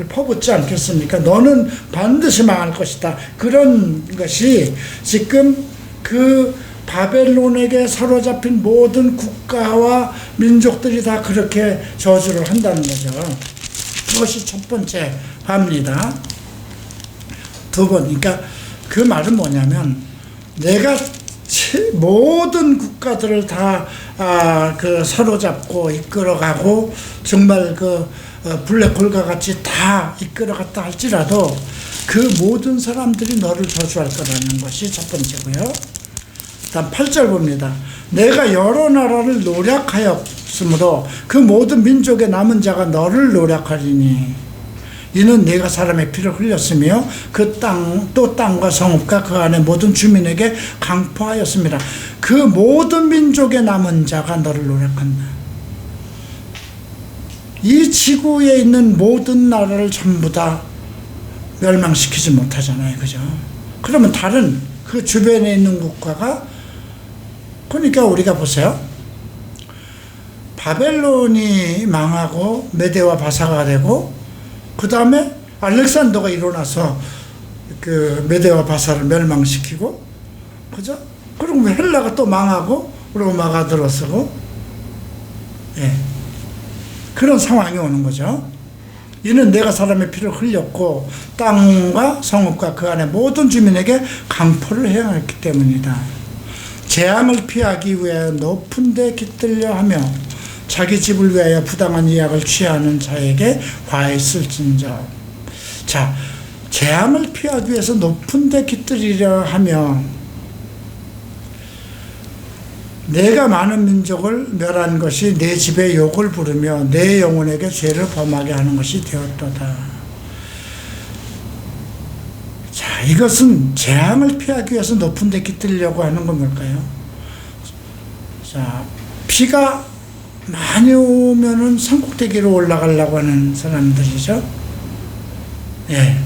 퍼붓지 않겠습니까? 너는 반드시 망할 것이다. 그런 것이 지금 그 바벨론에게 사로잡힌 모든 국가와 민족들이 다 그렇게 저주를 한다는 거죠. 그것이 첫 번째 화입니다. 두 번, 그러니까 그 말은 뭐냐면 내가 모든 국가들을 다 사로잡고 이끌어가고 정말 블랙홀과 같이 다 이끌어갔다 할지라도 그 모든 사람들이 너를 저주할 거라는 것이 첫 번째고요. 다음 8절 봅니다. 내가 여러 나라를 노략하였으므로 그 모든 민족의 남은 자가 너를 노략하리니 이는 내가 사람의 피를 흘렸으며 그 또 땅과 성읍과 그 안에 모든 주민에게 강포하였습니다. 그 모든 민족의 남은 자가 너를 노략한다. 이 지구에 있는 모든 나라를 전부 다 멸망시키지 못하잖아요. 그죠? 그러면 다른 그 주변에 있는 국가가, 그러니까 우리가 보세요. 바벨론이 망하고 메대와 바사가 되고 그 다음에 알렉산더가 일어나서 그 메대와 바사를 멸망시키고, 그죠? 그리고 헬라가 또 망하고 로마가 들어서고, 예. 그런 상황이 오는 거죠. 이는 내가 사람의 피를 흘렸고 땅과 성읍과 그 안에 모든 주민에게 강포를 행하였기 때문이다. 재앙을 피하기 위하여 높은 데 깃들려 하며 자기 집을 위하여 부당한 이약을 취하는 자에게 화했을진저. 자, 재앙을 피하기 위해서 높은 데 깃들이려 하며 내가 많은 민족을 멸한 것이 내 집에 욕을 부르며 내 영혼에게 죄를 범하게 하는 것이 되었도다. 자, 이것은 재앙을 피하기 위해서 높은 데 깃들려고 하는 건 뭘까요? 자, 피가 많이 오면은 산꼭대기로 올라가려고 하는 사람들이죠. 예.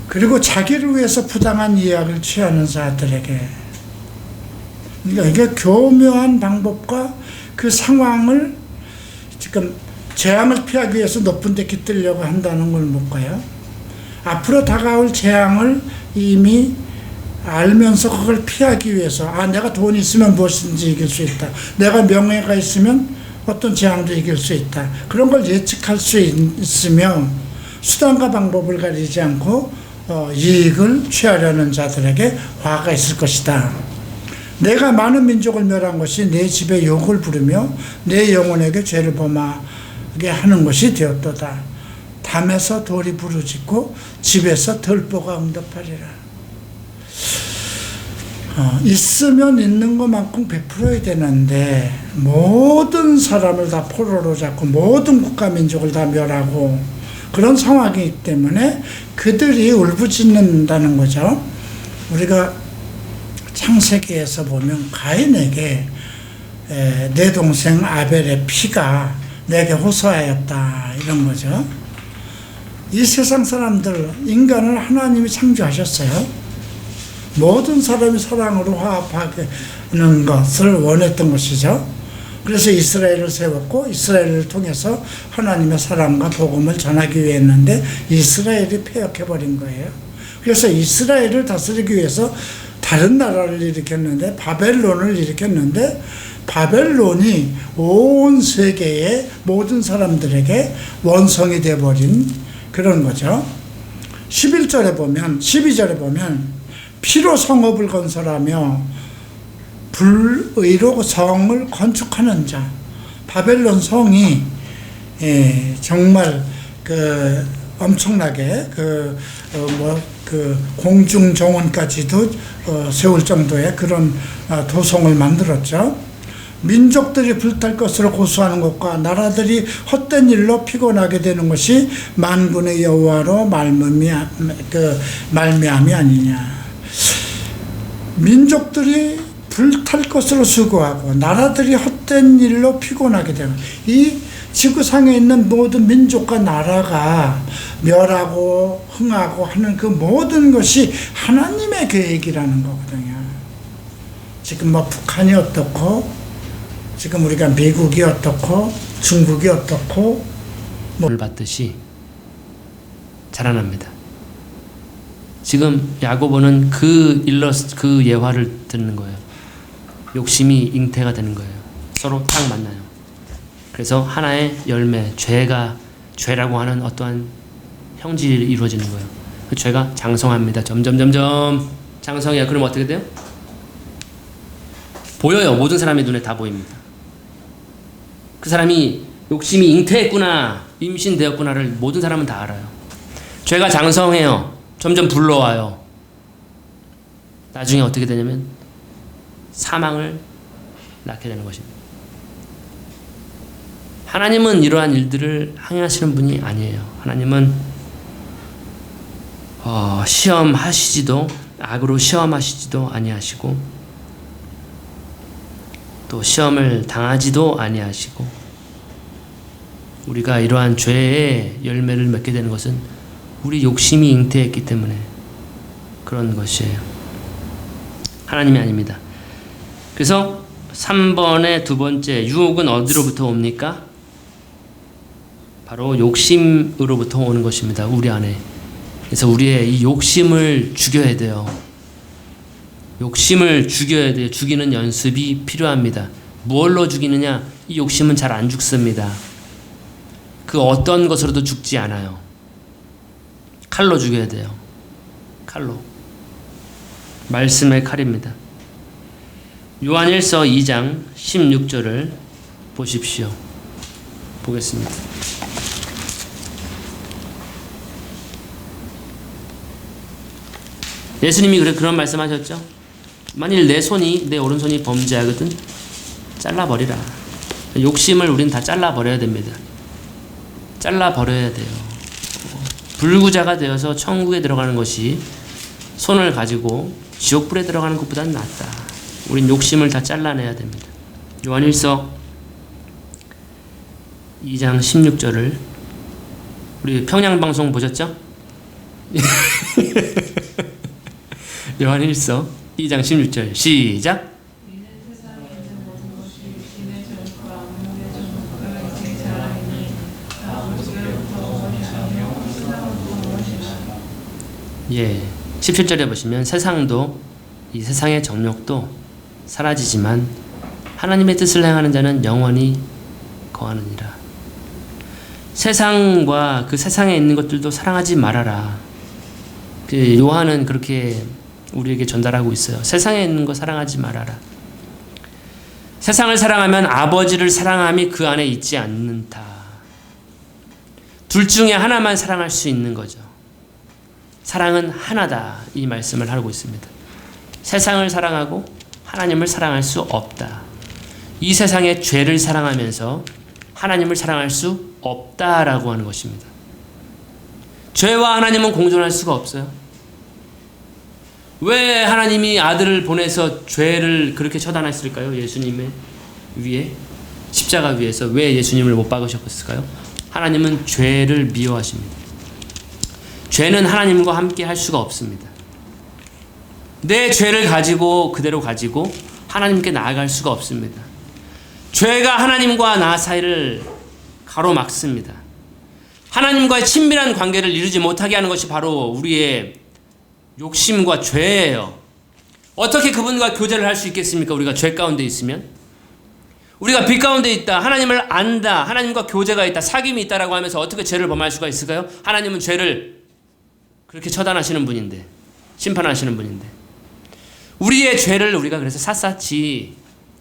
그리고 자기를 위해서 부당한 이약을 취하는 자들에게, 그러니까 이게 교묘한 방법과 그 상황을 지금 재앙을 피하기 위해서 높은 데 깃들려고 한다는 걸 볼까요? 앞으로 다가올 재앙을 이미 알면서 그걸 피하기 위해서, 내가 돈이 있으면 무엇인지 이길 수 있다. 내가 명예가 있으면 어떤 재앙도 이길 수 있다. 그런 걸 예측할 수 있으며 수단과 방법을 가리지 않고 이익을 취하려는 자들에게 화가 있을 것이다. 내가 많은 민족을 멸한 것이 내 집에 욕을 부르며 내 영혼에게 죄를 범하게 하는 것이 되었도다. 담에서 돌이 부르짖고 집에서 들보가 응답하리라. 있으면 있는 것만큼 베풀어야 되는데 모든 사람을 다 포로로 잡고 모든 국가 민족을 다 멸하고 그런 상황이기 때문에 그들이 울부짖는다는 거죠. 우리가 창세기에서 보면 가인에게 내 동생 아벨의 피가 내게 호소하였다, 이런 거죠. 이 세상 사람들, 인간을 하나님이 창조하셨어요. 모든 사람이 사랑으로 화합하는 것을 원했던 것이죠. 그래서 이스라엘을 세웠고 이스라엘을 통해서 하나님의 사랑과 복음을 전하기 위해 했는데 이스라엘이 패역해버린 거예요. 그래서 이스라엘을 다스리기 위해서 다른 나라를 일으켰는데, 바벨론을 일으켰는데, 바벨론이 온 세계의 모든 사람들에게 원성이 되어버린 그런 거죠. 11절에 보면, 12절에 보면 피로 성읍을 건설하며 불의로 성을 건축하는 자. 바벨론 성이 정말 엄청나게 공중 정원까지도 세울 정도의 그런 도성을 만들었죠. 민족들이 불탈 것으로 고수하는 것과 나라들이 헛된 일로 피곤하게 되는 것이 만군의 여호와로 말미암이 아니냐. 민족들이 불탈 것으로 수고하고 나라들이 헛된 일로 피곤하게 되는, 이 지구상에 있는 모든 민족과 나라가 멸하고 흥하고 하는 그 모든 것이 하나님의 계획이라는 거거든요. 지금 북한이 어떻고, 지금 우리가 미국이 어떻고, 중국이 어떻고, 뭘 받듯이 자라납니다. 지금 야고보는 그 예화를 듣는 거예요. 욕심이 잉태가 되는 거예요. 서로 딱 만나요. 그래서 하나의 열매, 죄라고 하는 어떠한 형질이 이루어지는 거예요. 그 죄가 장성합니다. 점점 장성해요. 그럼 어떻게 돼요? 보여요. 모든 사람의 눈에 다 보입니다. 그 사람이 욕심이 잉태했구나, 임신되었구나를 모든 사람은 다 알아요. 죄가 장성해요. 점점 불러와요. 나중에 어떻게 되냐면 사망을 낳게 되는 것입니다. 하나님은 이러한 일들을 항해하시는 분이 아니에요. 하나님은 시험하시지도, 악으로 시험하시지도 아니하시고, 또 시험을 당하지도 아니하시고, 우리가 이러한 죄의 열매를 맺게 되는 것은 우리 욕심이 잉태했기 때문에 그런 것이에요. 하나님이 아닙니다. 그래서 3번의 두 번째, 유혹은 어디로부터 옵니까? 바로 욕심으로부터 오는 것입니다. 우리 안에. 그래서 우리의 이 욕심을 죽여야 돼요. 욕심을 죽여야 돼요. 죽이는 연습이 필요합니다. 무엇로 죽이느냐? 이 욕심은 잘 안 죽습니다. 그 어떤 것으로도 죽지 않아요. 칼로 죽여야 돼요. 칼로. 말씀의 칼입니다. 요한일서 2장 16절을 보십시오. 보겠습니다. 예수님이 그런 말씀하셨죠. 만일 내 오른손이 범죄하거든 잘라버리라. 욕심을 우린 다 잘라버려야 됩니다. 잘라버려야 돼요. 불구자가 되어서 천국에 들어가는 것이 손을 가지고 지옥불에 들어가는 것보다는 낫다. 우린 욕심을 다 잘라내야 됩니다. 요한일서 2장 16절을 우리 평양방송 보셨죠? 요한일서 2장 16절 시작. 예, 17절에 보시면 세상도, 이 세상의 정욕도 사라지지만 하나님의 뜻을 행하는 자는 영원히 거하느니라. 세상과 그 세상에 있는 것들도 사랑하지 말아라. 요한은 그렇게 우리에게 전달하고 있어요. 세상에 있는 거 사랑하지 말아라. 세상을 사랑하면 아버지를 사랑함이 그 안에 있지 않는다. 둘 중에 하나만 사랑할 수 있는 거죠. 사랑은 하나다. 이 말씀을 하고 있습니다. 세상을 사랑하고 하나님을 사랑할 수 없다. 이 세상의 죄를 사랑하면서 하나님을 사랑할 수 없다라고 하는 것입니다. 죄와 하나님은 공존할 수가 없어요. 왜 하나님이 아들을 보내서 죄를 그렇게 처단했을까요? 예수님의 위에, 십자가 위에서 왜 예수님을 못 박으셨을까요? 하나님은 죄를 미워하십니다. 죄는 하나님과 함께 할 수가 없습니다. 내 죄를 그대로 가지고 하나님께 나아갈 수가 없습니다. 죄가 하나님과 나 사이를 가로막습니다. 하나님과의 친밀한 관계를 이루지 못하게 하는 것이 바로 우리의 욕심과 죄예요. 어떻게 그분과 교제를 할 수 있겠습니까? 우리가 죄 가운데 있으면. 우리가 빛 가운데 있다, 하나님을 안다, 하나님과 교제가 있다, 사귐이 있다라고 하면서 어떻게 죄를 범할 수가 있을까요? 하나님은 죄를 그렇게 처단하시는 분인데, 심판하시는 분인데. 우리의 죄를 우리가 그래서 샅샅이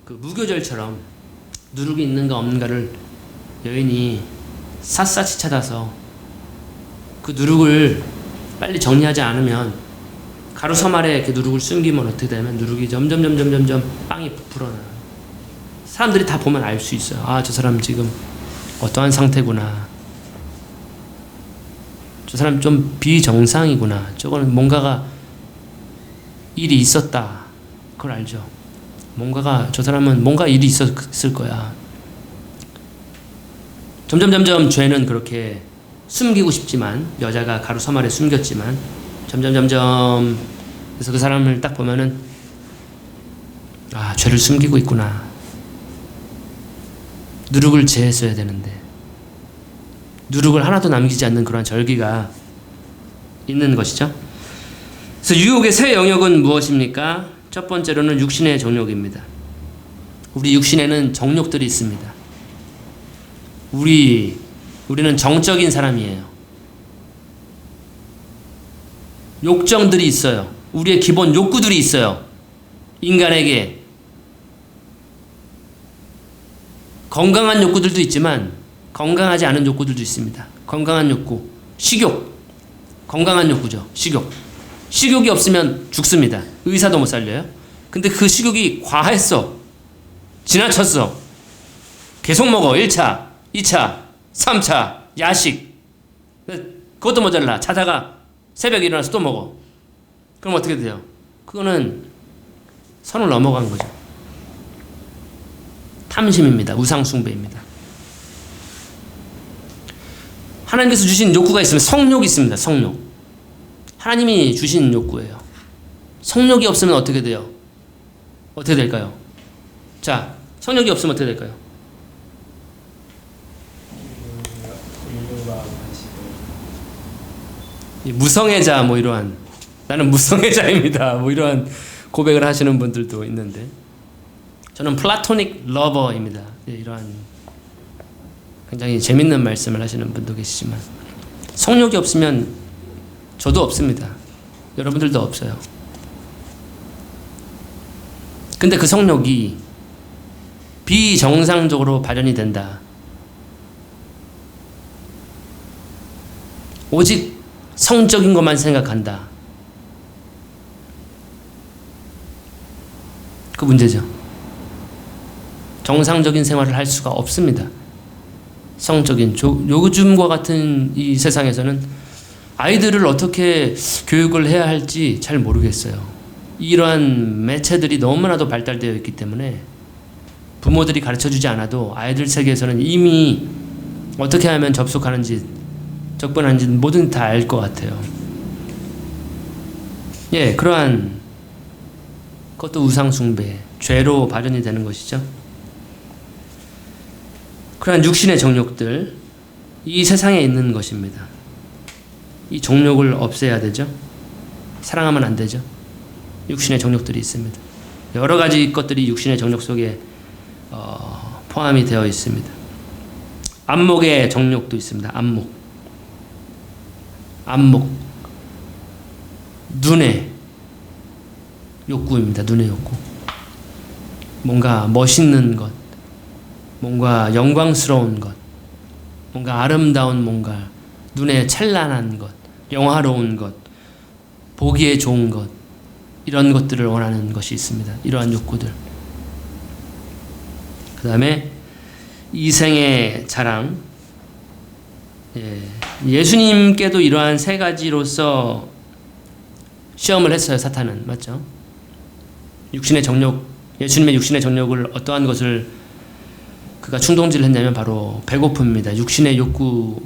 그 무교절처럼 누룩이 있는가 없는가를 여인이 샅샅이 찾아서 그 누룩을 빨리 정리하지 않으면 가루섬 아래 이렇게 누룩을 숨기면 어떻게 되면 누룩이 점점 빵이 불어나요. 사람들이 다 보면 알 수 있어요. 아, 저 사람 지금 어떠한 상태구나. 저 사람 좀 비정상이구나. 저거는 뭔가가 일이 있었다. 그걸 알죠. 저 사람은 뭔가 일이 있었을 거야. 점점 죄는 그렇게 숨기고 싶지만, 여자가 가루 섬 아래 숨겼지만, 점점 그래서 그 사람을 딱 보면은 아, 죄를 숨기고 있구나. 누룩을 제했어야 되는데 누룩을 하나도 남기지 않는 그런 절기가 있는 것이죠. 그래서 유혹의 새 영역은 무엇입니까? 첫 번째로는 육신의 정욕입니다. 우리 육신에는 정욕들이 있습니다. 우리는 정적인 사람이에요. 욕정들이 있어요. 우리의 기본 욕구들이 있어요. 인간에게 건강한 욕구들도 있지만 건강하지 않은 욕구들도 있습니다. 건강한 욕구, 식욕, 건강한 욕구죠. 식욕이 없으면 죽습니다. 의사도 못 살려요. 근데 그 식욕이 과했어, 지나쳤어, 계속 먹어. 1차, 2차, 3차, 야식. 그것도 모자라. 자다가 새벽에 일어나서 또 먹어. 그럼 어떻게 돼요? 그거는 선을 넘어간 거죠. 탐심입니다. 우상숭배입니다. 하나님께서 주신 욕구가 있으면 성욕이 있습니다. 성욕. 하나님이 주신 욕구예요. 성욕이 없으면 어떻게 돼요? 어떻게 될까요? 자, 성욕이 없으면 어떻게 될까요? 무성애자 뭐 이러한, 나는 무성애자입니다 뭐 이러한 고백을 하시는 분들도 있는데, 저는 플라토닉 러버입니다. 이러한 굉장히 재밌는 말씀을 하시는 분도 계시지만, 성욕이 없으면 저도 없습니다. 여러분들도 없어요. 근데 그 성욕이 비정상적으로 발현이 된다. 오직 성적인 것만 생각한다. 그 문제죠. 정상적인 생활을 할 수가 없습니다. 성적인 요즘과 같은 이 세상에서는 아이들을 어떻게 교육을 해야 할지 잘 모르겠어요. 이러한 매체들이 너무나도 발달되어 있기 때문에 부모들이 가르쳐주지 않아도 아이들 세계에서는 이미 어떻게 하면 접속하는지, 접근하는지 뭐든 다 알 것 같아요. 예, 그러한 그것도 우상숭배, 죄로 발현이 되는 것이죠. 그러한 육신의 정욕들, 이 세상에 있는 것입니다. 이 정욕을 없애야 되죠. 사랑하면 안 되죠. 육신의 정욕들이 있습니다. 여러 가지 것들이 육신의 정욕 속에 포함이 되어 있습니다. 안목의 정욕도 있습니다. 안목, 눈의 욕구입니다. 눈의 욕구. 뭔가 멋있는 것, 뭔가 영광스러운 것, 뭔가 아름다운 뭔가, 눈에 찬란한 것, 영화로운 것, 보기에 좋은 것, 이런 것들을 원하는 것이 있습니다. 이러한 욕구들. 그 다음에 이생의 자랑. 예수님께도 이러한 세 가지로서 시험을 했어요. 사탄은. 맞죠? 육신의 정욕, 예수님의 육신의 정욕을 어떠한 것을 그가 충동질을 했냐면 바로 배고픔입니다. 육신의 욕구